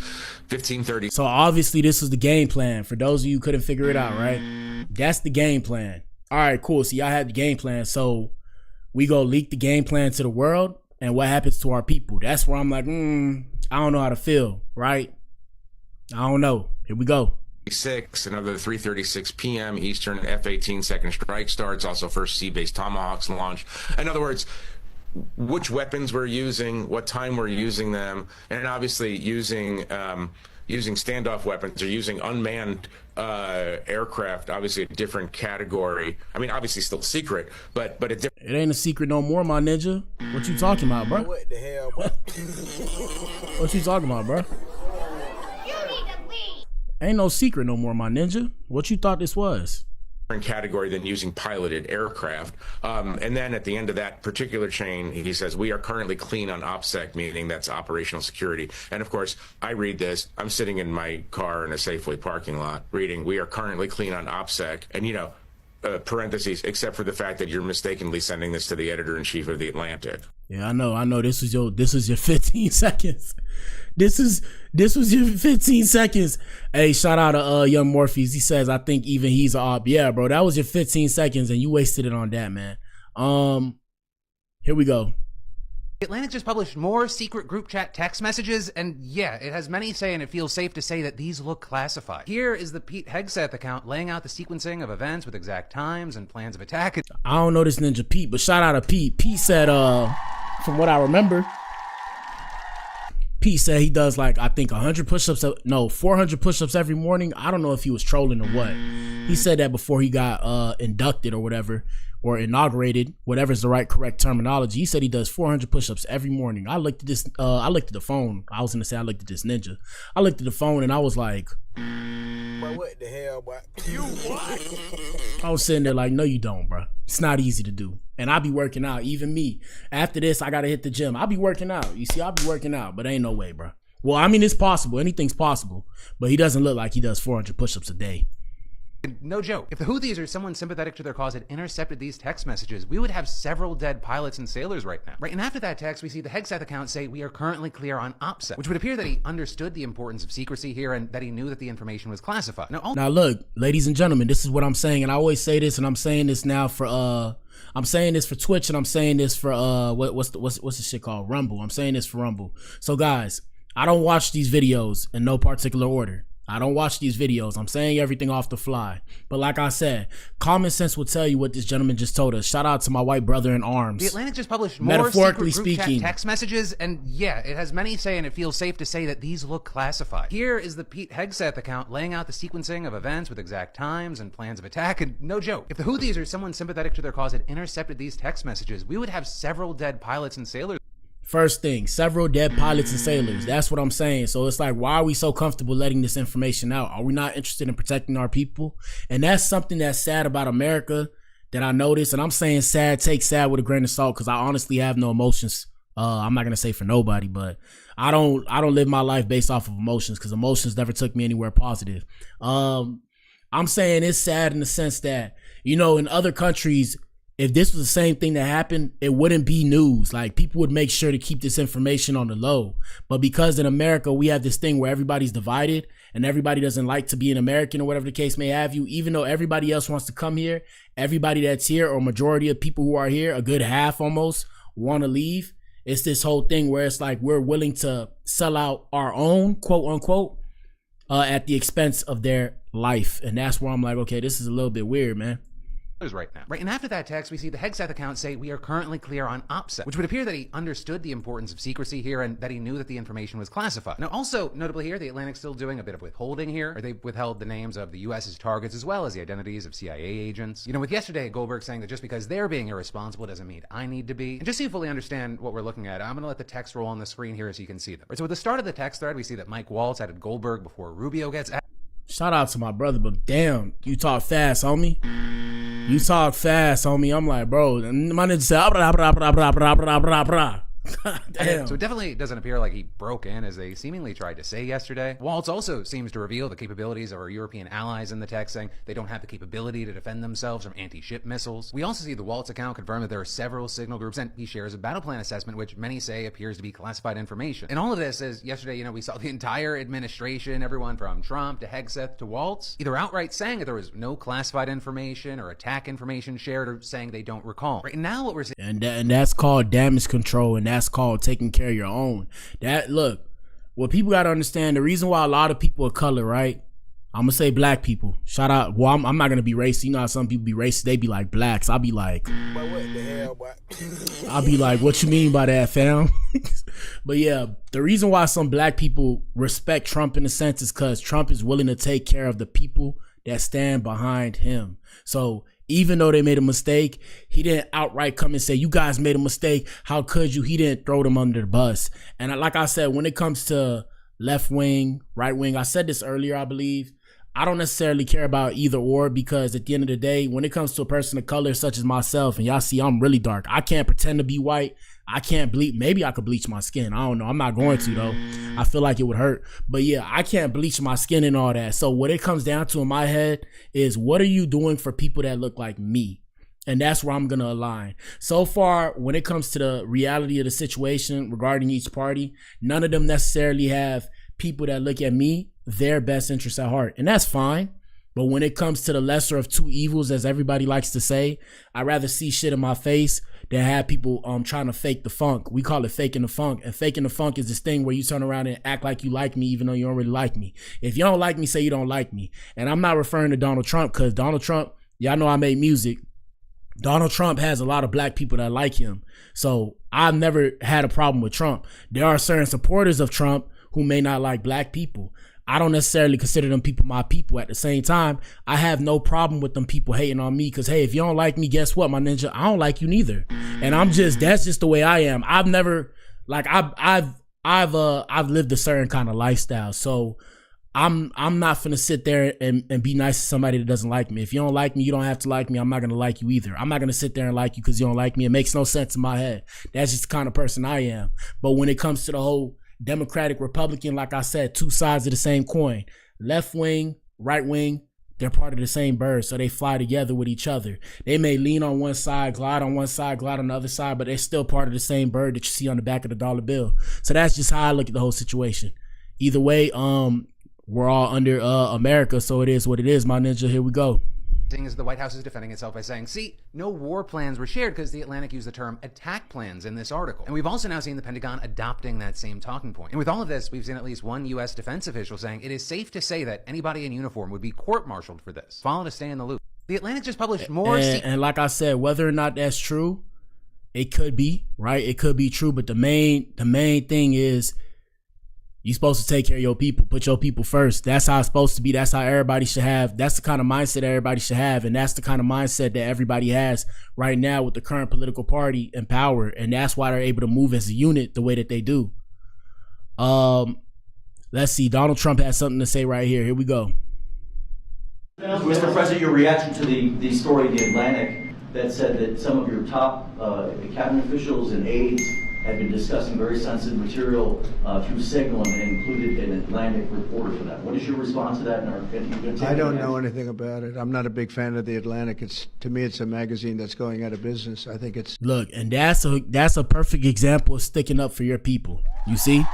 15:30. So obviously this was the game plan. For those of you who couldn't figure it out, right? That's the game plan. All right, cool. See, I had the game plan. So we go leak the game plan to the world, and what happens to our people? That's where I'm like, I don't know how to feel, right? I don't know. Here we go. 6, another 3:36 p.m. Eastern, F-18 second strike starts. Also first sea-based Tomahawks launch. In other words, which weapons we're using, what time we're using them, and obviously using using standoff weapons or using unmanned aircraft, obviously a different category. I mean, obviously still secret, but a different. It ain't a secret no more, my ninja. What you talking about, bro? What the hell, bro? What you talking about, bro? You need to leave. Ain't no secret no more, my ninja. What you thought this was? Category than using piloted aircraft. And then at the end of that particular chain, he says, we are currently clean on OPSEC, meaning that's operational security. And of course, I read this. I'm sitting in my car in a Safeway parking lot reading, we are currently clean on OPSEC. And, you know, parentheses, except for the fact that you're mistakenly sending this to the editor-in-chief of The Atlantic. Yeah, I know. This was your 15 seconds. This was your 15 seconds. Hey, shout out to Young Morpheus. He says, I think even he's a op. Yeah, bro, that was your 15 seconds and you wasted it on that, man. Here we go. The Atlantic just published more secret group chat text messages, and yeah, it has many saying it feels safe to say that these look classified. Here is the Pete Hegseth account laying out the sequencing of events with exact times and plans of attack. I don't know this ninja Pete, but shout out to Pete. Pete said, from what I remember, Pete said he does like, I think 400 push-ups every morning. I don't know if he was trolling or what. He said that before he got inducted or whatever, or inaugurated, whatever's the correct terminology. He said he does 400 push-ups every morning. I looked at this, I looked at the phone. I was gonna say I looked at this ninja. I looked at the phone and I was like, Bro, what the hell, boy? You what? I was sitting there like, no, you don't, bro. It's not easy to do. And I be working out. Even me. After this, I gotta hit the gym. I be working out. You see, I be working out, but ain't no way, bro. Well, I mean, it's possible. Anything's possible. But he doesn't look like he does 400 push-ups a day. No joke. If the Houthis or someone sympathetic to their cause had intercepted these text messages, we would have several dead pilots and sailors right now. Right, and after that text, we see the Hegseth account say we are currently clear on OPSEC, which would appear that he understood the importance of secrecy here and that he knew that the information was classified. Now look, ladies and gentlemen, this is what I'm saying, and I always say this, and I'm saying this now for I'm saying this for Twitch, and I'm saying this for what's the shit called? Rumble. I'm saying this for Rumble. So guys, I don't watch these videos in no particular order. I don't watch these videos. I'm saying everything off the fly. But like I said, common sense will tell you what this gentleman just told us. Shout out to my white brother in arms. The Atlantic just published more metaphorically secret group speaking chat text messages, and yeah, it has many saying it feels safe to say that these look classified. Here is the Pete Hegseth account laying out the sequencing of events with exact times and plans of attack, and no joke. If the Houthis or someone sympathetic to their cause had intercepted these text messages, we would have several dead pilots and sailors. First thing, several dead pilots and sailors. That's what I'm saying. So it's like, why are we so comfortable letting this information out? Are we not interested in protecting our people? And that's something that's sad about America that I noticed. And I'm saying sad, take sad with a grain of salt, because I honestly have no emotions. I'm not gonna say for nobody, but I don't live my life based off of emotions, because emotions never took me anywhere positive. I'm saying it's sad in the sense that, you know, in other countries, if this was the same thing that happened, it wouldn't be news. Like, people would make sure to keep this information on the low. But because in America, we have this thing where everybody's divided and everybody doesn't like to be an American or whatever the case may have you, even though everybody else wants to come here, everybody that's here, or majority of people who are here, a good half almost, want to leave. It's this whole thing where it's like we're willing to sell out our own, quote unquote, at the expense of their life. And that's where I'm like, okay, this is a little bit weird, man. Right now. Right, and after that text, we see the Hegseth account say we are currently clear on OPSEC, which would appear that he understood the importance of secrecy here and that he knew that the information was classified. Now, also notably here, the Atlantic's still doing a bit of withholding here, or they withheld the names of the U.S.'s targets as well as the identities of CIA agents. You know, with yesterday Goldberg saying that just because they're being irresponsible doesn't mean I need to be. And just so you fully understand what we're looking at, I'm going to let the text roll on the screen here so you can see them. Right, so at the start of the text thread, we see that Mike Waltz added Goldberg before Rubio gets added. Shout out to my brother, but damn, you talk fast, homie. You talk fast, homie. I'm like, bro, my nigga said, blah, blah, blah, blah, blah, blah, blah, blah. Damn. So it definitely doesn't appear like he broke in, as they seemingly tried to say yesterday. Waltz also seems to reveal the capabilities of our European allies in the text, saying they don't have the capability to defend themselves from anti-ship missiles. We also see the Waltz account confirm that there are several signal groups, and he shares a battle plan assessment, which many say appears to be classified information. And all of this is, yesterday, you know, we saw the entire administration, everyone from Trump to Hegseth to Waltz, either outright saying that there was no classified information or attack information shared, or saying they don't recall. Right now, what we're seeing, and that's called damage control, and that's called taking care of your own. That, look, what people got to understand, the reason why a lot of people of color, right, I'm gonna say black people. Shout out. Well, I'm not gonna be racist. You know how some people be racist? They be like blacks. I'll be like, But what the hell, boy? I'll be like, what you mean by that, fam? But yeah, the reason why some black people respect Trump in a sense is because Trump is willing to take care of the people that stand behind him. So even though they made a mistake, he didn't outright come and say, you guys made a mistake. How could you? He didn't throw them under the bus. And like I said, when it comes to left wing, right wing, I said this earlier, I believe, I don't necessarily care about either or, because at the end of the day, when it comes to a person of color such as myself, and y'all see I'm really dark, I can't pretend to be white. I can't bleach. Maybe I could bleach my skin. I don't know. I'm not going to though. I feel like it would hurt. But yeah, I can't bleach my skin and all that. So what it comes down to in my head is, what are you doing for people that look like me? And that's where I'm going to align. So far, when it comes to the reality of the situation regarding each party, none of them necessarily have people that look at me, their best interests at heart. And that's fine. But when it comes to the lesser of two evils, as everybody likes to say, I'd rather see shit in my face than have people trying to fake the funk. We call it faking the funk. And faking the funk is this thing where you turn around and act like you like me even though you don't really like me. If you don't like me, say you don't like me. And I'm not referring to Donald Trump, because Donald Trump, y'all know I made music. Donald Trump has a lot of black people that like him. So I've never had a problem with Trump. There are certain supporters of Trump who may not like black people. I don't necessarily consider them people my people. At the same time, I have no problem with them people hating on me, because hey, if you don't like me, guess what, my ninja, I don't like you neither. And that's just the way I am. I've never, like, I've lived a certain kind of lifestyle. So I'm not finna sit there and be nice to somebody that doesn't like me. If you don't like me, you don't have to like me. I'm not gonna like you either. I'm not gonna sit there and like you because you don't like me. It makes no sense in my head. That's just the kind of person I am. But when it comes to the whole Democratic, Republican, like I said, two sides of the same coin. Left wing, right wing, they're part of the same bird, so they fly together with each other. They may lean on one side, glide on one side, glide on the other side, but they're still part of the same bird that you see on the back of the dollar bill. So that's just how I look at the whole situation. Either way, we're all under America, so it is what it is, my ninja. Here we go. As the White House is defending itself by saying, see, no war plans were shared, because the Atlantic used the term attack plans in this article. And we've also now seen the Pentagon adopting that same talking point. And with all of this, we've seen at least one U.S. defense official saying it is safe to say that anybody in uniform would be court-martialed for this. Follow to stay in the loop. The Atlantic just published more... And like I said, whether or not that's true, it could be, right? It could be true, but the main thing is, you're supposed to take care of your people. Put your people first. That's how it's supposed to be. That's how everybody should have. That's the kind of mindset everybody should have. And that's the kind of mindset that everybody has right now with the current political party in power. And that's why they're able to move as a unit the way that they do. Let's see. Donald Trump has something to say right here. Here we go. Mr. President, your reaction to the story in The Atlantic that said that some of your top cabinet officials and aides had been discussing very sensitive material through Signal and included an Atlantic reporter for that. What is your response to that? I don't know anything about it. I'm not a big fan of The Atlantic. To me, it's a magazine that's going out of business. I think it's... Look, and that's a perfect example of sticking up for your people. You see?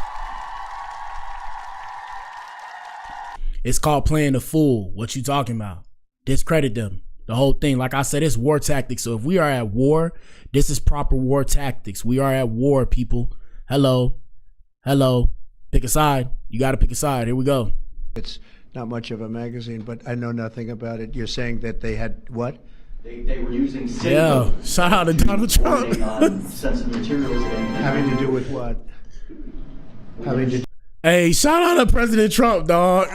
It's called playing the fool. What you talking about? Discredit them. The whole thing, like I said, it's war tactics. So if we are at war, this is proper war tactics. We are at war, people. Hello. Pick a side. You got to pick a side. Here we go. It's not much of a magazine, but I know nothing about it. You're saying that they had what? They were using Signal. Yeah. Shout out to Donald Trump. Sensitive materials having to do with what? Hey, shout out to President Trump, dog.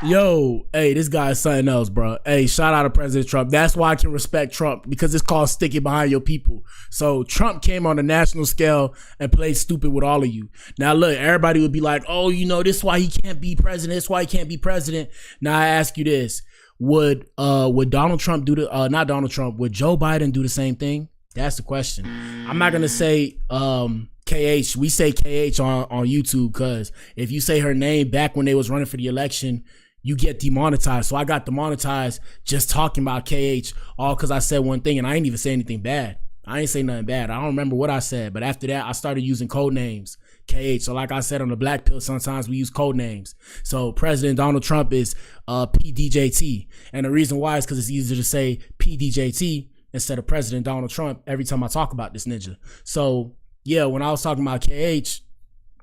Yo, hey, this guy is something else, bro. Hey, shout out to President Trump. That's why I can respect Trump, because it's called sticking behind your people. So Trump came on a national scale and played stupid with all of you. Now look, everybody would be like, oh, you know, this is why he can't be president. This is why he can't be president. Now I ask you this. Would Donald Trump do not Donald Trump, would Joe Biden do the same thing? That's the question. I'm not going to say KH. We say KH on YouTube, because if you say her name back when they was running for the election, you get demonetized. So I got demonetized just talking about KH, all because I said one thing and I ain't even say anything bad. I ain't say nothing bad. I don't remember what I said, but after that, I started using code names, KH. So like I said on the Blac Pill, sometimes we use code names. So President Donald Trump is PDJT. And the reason why is because it's easier to say PDJT instead of President Donald Trump every time I talk about this ninja. So yeah, when I was talking about KH,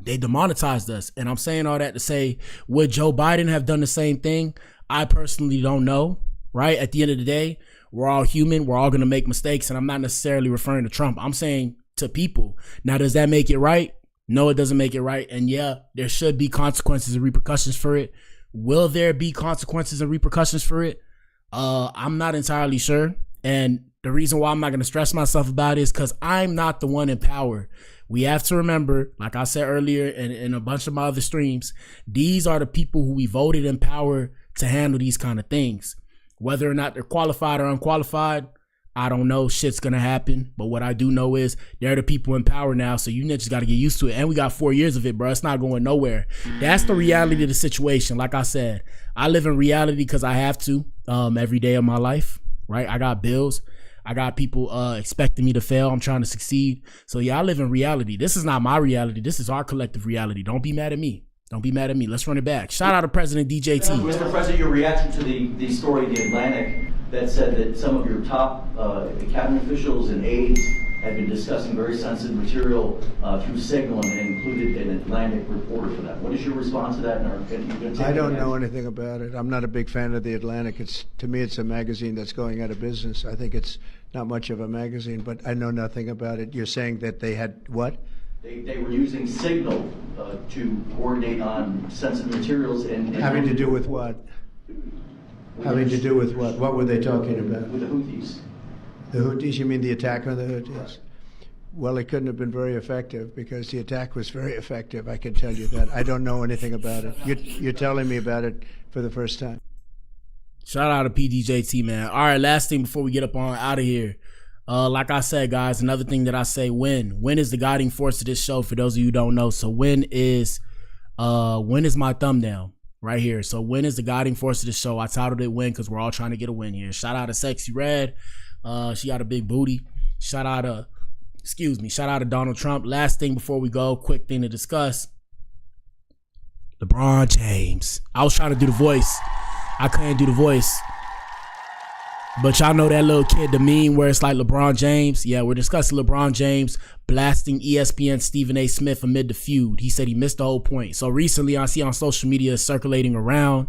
They demonetized us. And I'm saying all that to say, would Joe Biden have done the same thing? I personally don't know, right? At the end of the day, we're all human. We're all going to make mistakes. And I'm not necessarily referring to Trump. I'm saying to people. Now, does that make it right? No, it doesn't make it right. And yeah, there should be consequences and repercussions for it. Will there be consequences and repercussions for it? I'm not entirely sure. And the reason why I'm not going to stress myself about it is because I'm not the one in power. We have to remember, like I said earlier in a bunch of my other streams, these are the people who we voted in power to handle these kind of things. Whether or not they're qualified or unqualified, I don't know. Shit's going to happen. But what I do know is they're the people in power now. So you just got to get used to it. And we got 4 years of it, bro. It's not going nowhere. That's the reality of the situation. Like I said, I live in reality because I have to every day of my life, right? I got bills. I got people expecting me to fail. I'm trying to succeed. So yeah, I live in reality. This is not my reality. This is our collective reality. Don't be mad at me. Don't be mad at me. Let's run it back. Shout out to President DJT. Mr. President, your reaction to the story in The Atlantic that said that some of your top cabinet officials and aides had been discussing very sensitive material through Signal and included an Atlantic reporter for that. What is your response to that? I don't know anything about it. I'm not a big fan of The Atlantic. To me, it's a magazine that's going out of business. I think it's not much of a magazine, but I know nothing about it. You're saying that they had what? They were using Signal to coordinate on sensitive materials and having to do with what? Having to do with what? What were they talking about? With the Houthis. The Houthis? You mean the attack on the Houthis? Right. Well, it couldn't have been very effective because the attack was very effective. I can tell you that. I don't know anything about it. You're telling me about it for the first time. Shout out to PDJT, man. All right, last thing before we get up on out of here. Like I said, guys, another thing that I say, win is the guiding force of this show. For those of you who don't know, so win is my thumbnail right here. So win is the guiding force of the show. I titled it win because we're all trying to get a win here. Shout out to Sexy Red. She got a big booty. Shout out to Donald Trump. Last thing before we go, quick thing to discuss. LeBron James. I was trying to do the voice. I couldn't do the voice. But y'all know that little kid, the meme where it's like LeBron James. Yeah, we're discussing LeBron James blasting ESPN Stephen A. Smith amid the feud. He said he missed the whole point. So recently I see on social media circulating around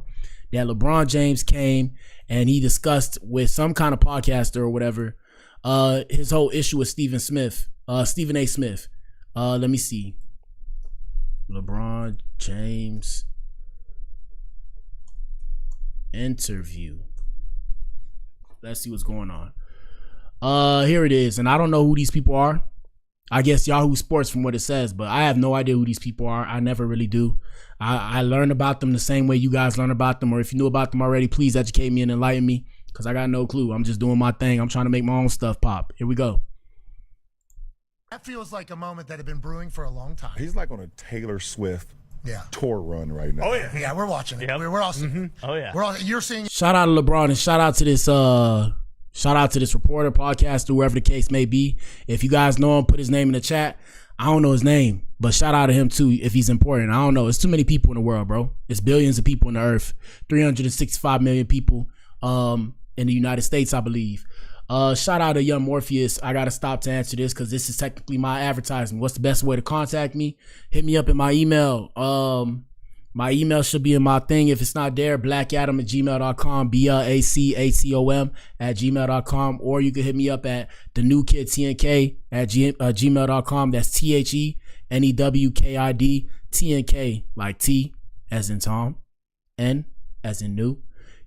that LeBron James came and he discussed with some kind of podcaster or whatever his whole issue with Stephen A. Smith. Let me see. LeBron James interview. Let's see what's going on. Here it is. And I don't know who these people are. I guess Yahoo Sports from what it says, but I have no idea who these people are. I never really do. I learn about them the same way you guys learn about them, or if you knew about them already, please educate me and enlighten me, because I got no clue. I'm just doing my thing. I'm trying to make my own stuff pop. Here we go. That feels like a moment that had been brewing for a long time. He's like on a Taylor Swift tour run right now. Oh yeah, yeah, we're watching it. We're also. Oh yeah, we're all. You're seeing. Shout out to LeBron and shout out to this reporter, podcaster, whoever the case may be. If you guys know him, put his name in the chat. I don't know his name, but shout out to him too if he's important. I don't know. It's too many people in the world, bro. It's billions of people on the earth. 365 million people in the United States, I believe. Shout out to Young Morpheus. I gotta stop to answer this because this is technically my advertisement. What's the best way to contact me? Hit me up in my email. My email should be in my thing. If it's not there, blacadam@gmail.com, BLACADAM@gmail.com, or you can hit me up at the new kid TNK at gmail.com. That's THENEWKID TNK, like T as in Tom, N as in new,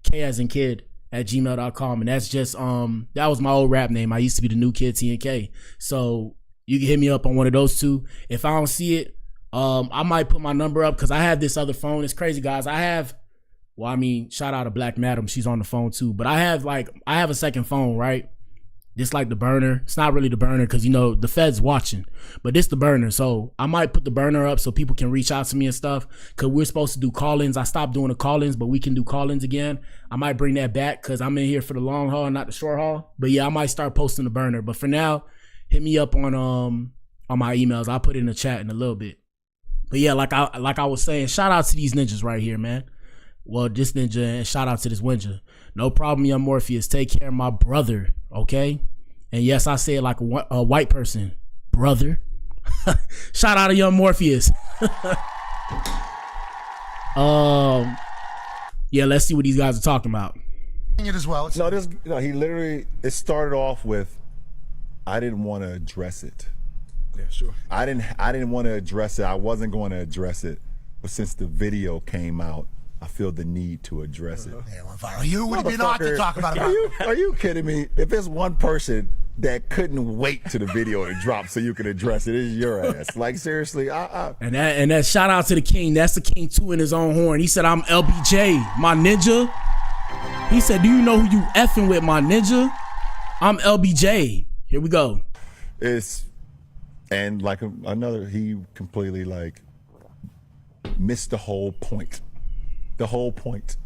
K as in kid at gmail.com. And that's just that was my old rap name. I used to be the new kid TNK. So you can hit me up on one of those two. If I don't see it, I might put my number up because I have this other phone. It's crazy, guys. Shout out to Black Madam. She's on the phone too. But I have a second phone, right? This like the burner. It's not really the burner because, the Fed's watching. But this the burner. So I might put the burner up so people can reach out to me and stuff because we're supposed to do call-ins. I stopped doing the call-ins, but we can do call-ins again. I might bring that back because I'm in here for the long haul, not the short haul. But yeah, I might start posting the burner. But for now, hit me up on my emails. I'll put it in the chat in a little bit. But yeah, like I was saying, shout out to these ninjas right here, man. Well, this ninja, and shout out to this ninja. No problem, Young Morpheus. Take care of my brother, okay? And yes, I say it like a white person. Brother, Shout out to young Morpheus. Yeah, let's see what these guys are talking about. It as well. He literally, it started off with, I didn't want to address it. Yeah, sure. I didn't want to address it. I wasn't going to address it. But since the video came out, I feel the need to address it. Yeah, well, viral. You would be not to talk about it. Are you kidding me? If there's one person that couldn't wait to the video to drop so you can address it, it's your ass. Like, seriously. And that shout out to the king. That's the king too in his own horn. He said, I'm LBJ, my ninja. He said, do you know who you effing with, my ninja? I'm LBJ. Here we go. And like another, he completely like missed the whole point. The whole point.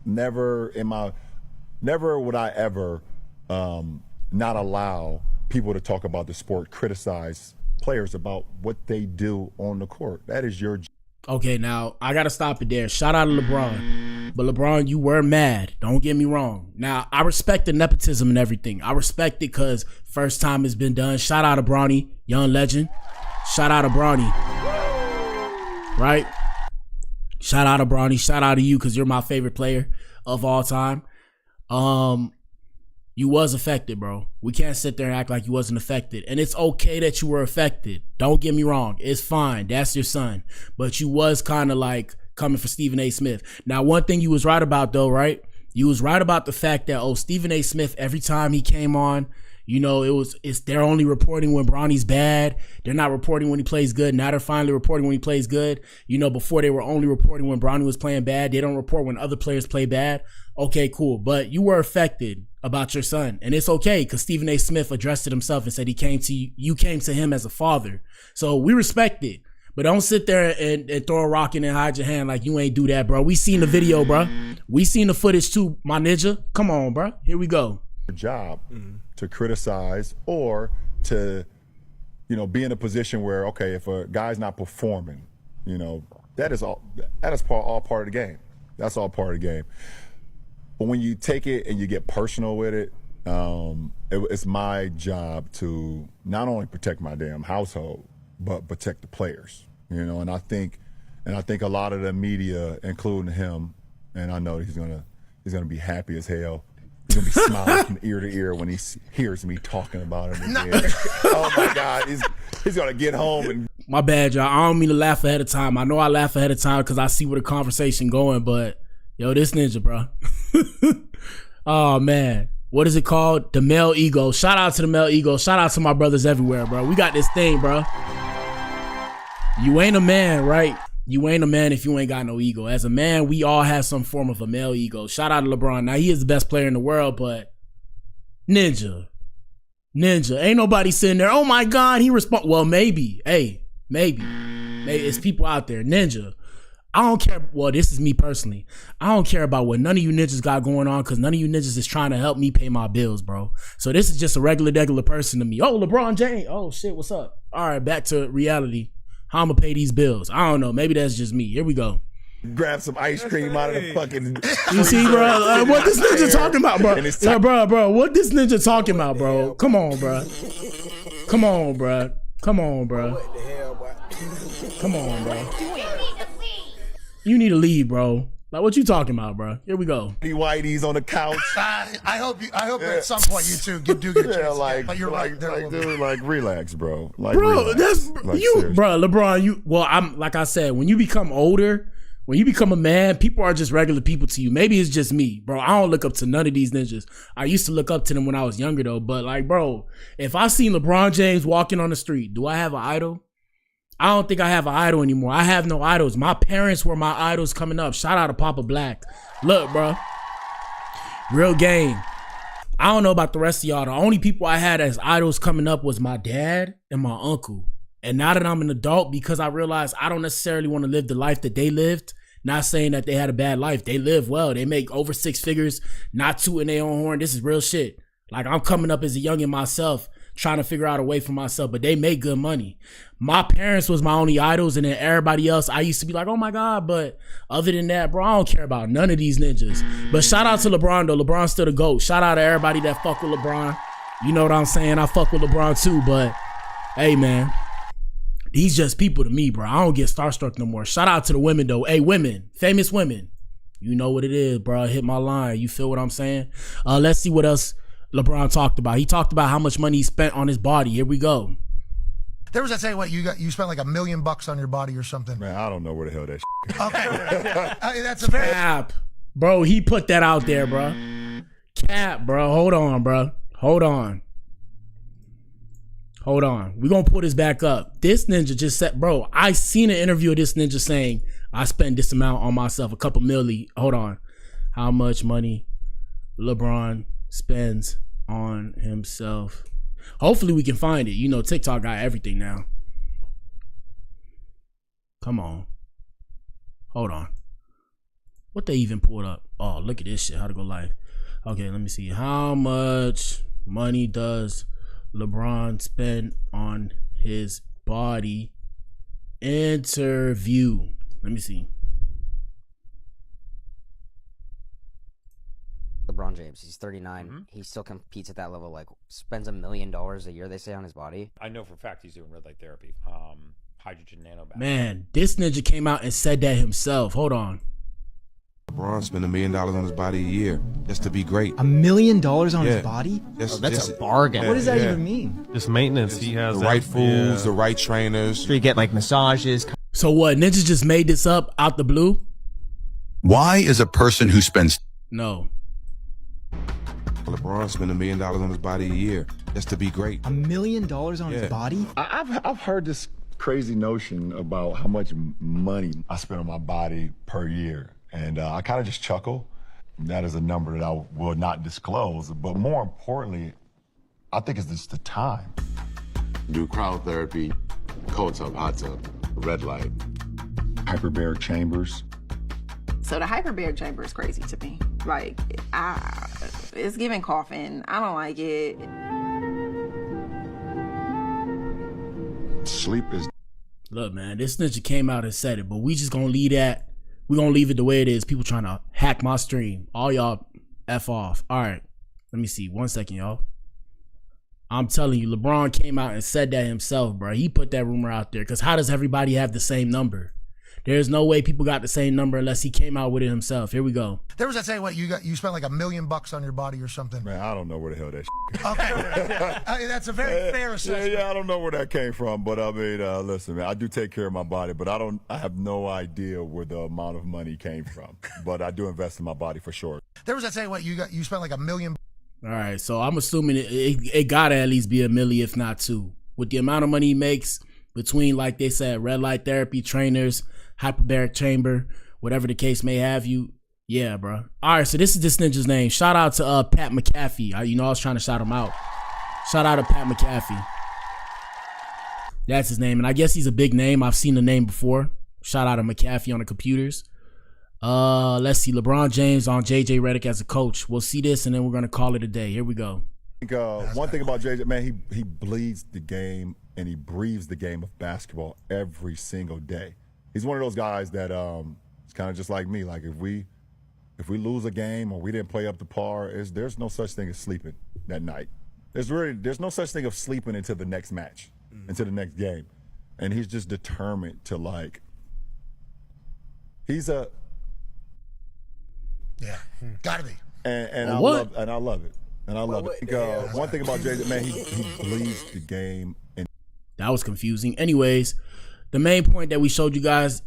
Never would I ever not allow people to talk about the sport, criticize players about what they do on the court. That is your job. Okay, now I gotta stop it there. Shout out to LeBron. But LeBron, you were mad. Don't get me wrong. Now, I respect the nepotism and everything. I respect it because first time it's been done. Shout out to Bronny, young legend. Shout out to Bronny. Right? Shout out to Bronny. Shout out to you because you're my favorite player of all time. You was affected, bro. We can't sit there and act like you wasn't affected. And it's okay that you were affected. Don't get me wrong. It's fine. That's your son. But you was kind of like coming for Stephen A. Smith. Now, one thing you was right about though, right? You was right about the fact that, Stephen A. Smith, every time he came on, they're only reporting when Bronny's bad. They're not reporting when he plays good. Now they're finally reporting when he plays good. Before they were only reporting when Bronny was playing bad. They don't report when other players play bad. Okay, cool. But you were affected about your son. And it's okay because Stephen A. Smith addressed it himself and said you came to him as a father. So we respect it. But don't sit there and throw a rock in and hide your hand like you ain't do that, bro. We seen the video, bro. We seen the footage too, my ninja. Come on, bro. Here we go. Job to criticize or to be in a position where, okay, if a guy's not performing, that is all part of the game. That's all part of the game. But when you take it and you get personal with it, it's my job to not only protect my damn household but protect the players, and I think a lot of the media, including him, and I know he's gonna be happy as hell. He's gonna be smiling from ear to ear when he hears me talking about it again. Oh my God, he's gonna get home and. My bad, y'all. I don't mean to laugh ahead of time. I know I laugh ahead of time because I see where the conversation going. But this ninja, bro. Oh man, what is it called? The male ego. Shout out to the male ego. Shout out to my brothers everywhere, bro. We got this thing, bro. You ain't a man, right? You ain't a man if you ain't got no ego. As a man, we all have some form of a male ego. Shout out to LeBron. Now, he is the best player in the world, but Ninja. Ain't nobody sitting there, oh my God, he well, maybe. Hey, maybe. It's people out there. Ninja. I don't care. Well, this is me personally. I don't care about what none of you ninjas got going on because none of you ninjas is trying to help me pay my bills, bro. So this is just a regular person to me. Oh, LeBron James. Oh, shit, what's up? All right, back to reality. How I'm going to pay these bills? I don't know. Maybe that's just me. Here we go. Grab some ice cream out of the fucking. You see, bro? What this ninja talking about, bro? Bro, what this ninja talking about, bro? Come on, bro. Come on, bro. Come on, bro. Come on, bro. You need to leave, bro. Like, what you talking about, bro? Here we go. Whitey's on the couch. I hope at some point you two do get a chance. But you're right. Dude, relax, bro. Like, bro, relax. that's like, you, seriously. bro. LeBron, I'm like I said, when you become older, when you become a man, people are just regular people to you. Maybe it's just me, bro. I don't look up to none of these ninjas. I used to look up to them when I was younger, though. But like, bro, if I seen LeBron James walking on the street, do I have an idol? I don't think I have an idol anymore. I have no idols. My parents were my idols coming up. Shout out to Papa Blac. Look, bro. Real game. I don't know about the rest of y'all. The only people I had as idols coming up was my dad and my uncle. And now that I'm an adult, because I realize I don't necessarily want to live the life that they lived, not saying that they had a bad life. They live well. They make over 6 figures, not tooting their own horn. This is real shit. Like, I'm coming up as a youngin' myself, trying to figure out a way for myself, but they make good money. My parents was my only idols, and then everybody else, I used to be like, oh my God, but other than that, bro, I don't care about none of these ninjas. But shout out to LeBron, though. LeBron's still the GOAT. Shout out to everybody that fuck with LeBron. You know what I'm saying? I fuck with LeBron too, but hey, man, These just people to me, bro. I don't get starstruck no more. Shout out to the women though. Hey, women, famous women. You know what it is, bro. Hit my line. You feel what I'm saying? Let's see what else LeBron talked about. He talked about how much money he spent on his body. Here we go. There was that saying, what, you spent like $1 million on your body or something. Man, I don't know where the hell that shit. Okay. That's a very... Cap. Bro, he put that out there, bro. Cap, bro. Hold on, bro. Hold on. We're going to pull this back up. This ninja just said, bro, I seen an interview of this ninja saying, I spent this amount on myself, a couple milli. Hold on. How much money LeBron spends on himself? Hopefully we can find it. You know, TikTok got everything now. Come on. Hold on. What they even pulled up? Oh, look at this shit. How to go live. Okay, let me see. How much money does LeBron spend on his body? Interview. Let me see. LeBron James, he's 39. He still competes at that level. Like, spends $1 million a year, they say, on his body. I know for a fact he's doing red light therapy. Hydrogen nanobags. Man, this ninja came out and said that himself. Hold on. LeBron spent $1 million on his body a year just to be great. $1 million on his body? That's a bargain. What does that even mean? Just maintenance. He has the right foods, the right trainers. So you get like massages. So what? Ninja just made this up out the blue? Why is a person who spends... No. LeBron spent $1 million on his body a year just to be great. $1 million on his body? I've heard this crazy notion about how much money I spend on my body per year. And I kind of just chuckle. That is a number that I will not disclose. But more importantly, I think it's just the time. Do cryotherapy, cold tub, hot tub, red light. Hyperbaric chambers. So the hyperbaric chamber is crazy to me. Like, it's giving coughing. I don't like it. Sleep is... Look, man, this ninja came out and said it, but we just gonna leave that. We're gonna leave it the way it is. People trying to hack my stream. All y'all F off. All right, let me see. 1 second, y'all. I'm telling you, LeBron came out and said that himself, bro. He put that rumor out there because how does everybody have the same number? There's no way people got the same number unless he came out with it himself. Here we go. There was that saying, what, you spent like $1 million on your body or something. Man, I don't know where the hell that Okay. That's a very fair assessment. Yeah, I don't know where that came from, but I mean, listen, man, I do take care of my body, but I have no idea where the amount of money came from. But I do invest in my body for sure. There was that saying, what, you spent like $1 million. All right, so I'm assuming it gotta at least be $1 million, if not $2 million. With the amount of money he makes between, like they said, red light therapy, trainers, hyperbaric chamber, whatever the case may have you. Yeah, bro. All right, so this is this ninja's name. Shout out to Pat McAfee. I was trying to shout him out. Shout out to Pat McAfee. That's his name, and I guess he's a big name. I've seen the name before. Shout out to McAfee on the computers. Let's see. LeBron James on JJ Redick as a coach. We'll see this, and then we're gonna call it a day. Here we go. I think one thing about JJ, man, he bleeds the game and he breathes the game of basketball every single day. He's one of those guys that it's kind of just like me. Like if we lose a game or we didn't play up to par, there's no such thing as sleeping that night. There's no such thing of sleeping into the next match, into the next game, and he's just determined to Gotta be. And I love it. And I love it. One thing about JJ, man, he bleeds the game. And that was confusing. Anyways, the main point that we showed you guys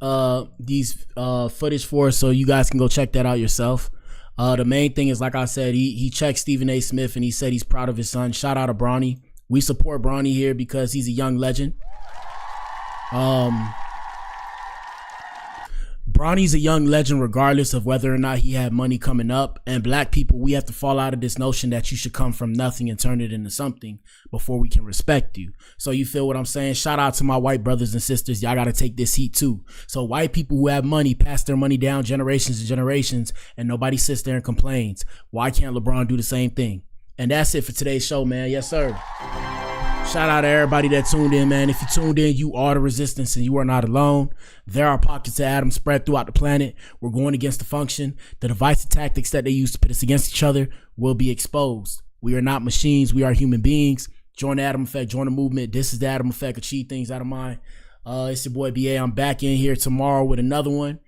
these footage for, so you guys can go check that out yourself. The main thing is, like I said, he checked Stephen A. Smith and he said he's proud of his son. Shout out to Bronny. We support Bronny here because he's a young legend. Bronny's a young legend regardless of whether or not he had money coming up, and black people, we have to fall out of this notion that you should come from nothing and turn it into something before we can respect you. So you feel what I'm saying? Shout out to my white brothers and sisters. Y'all got to take this heat too. So white people who have money pass their money down generations and generations, and nobody sits there and complains. Why can't LeBron do the same thing? And that's it for today's show, man. Yes, sir. Shout out to everybody that tuned in, man. If you tuned in, you are the resistance and you are not alone. There are pockets of Adam spread throughout the planet. We're going against the function. The divisive tactics that they use to pit us against each other will be exposed. We are not machines. We are human beings. Join the Adam Effect. Join the movement. This is the Adam Effect. Achieve things out of mind. It's your boy BA. I'm back in here tomorrow with another one.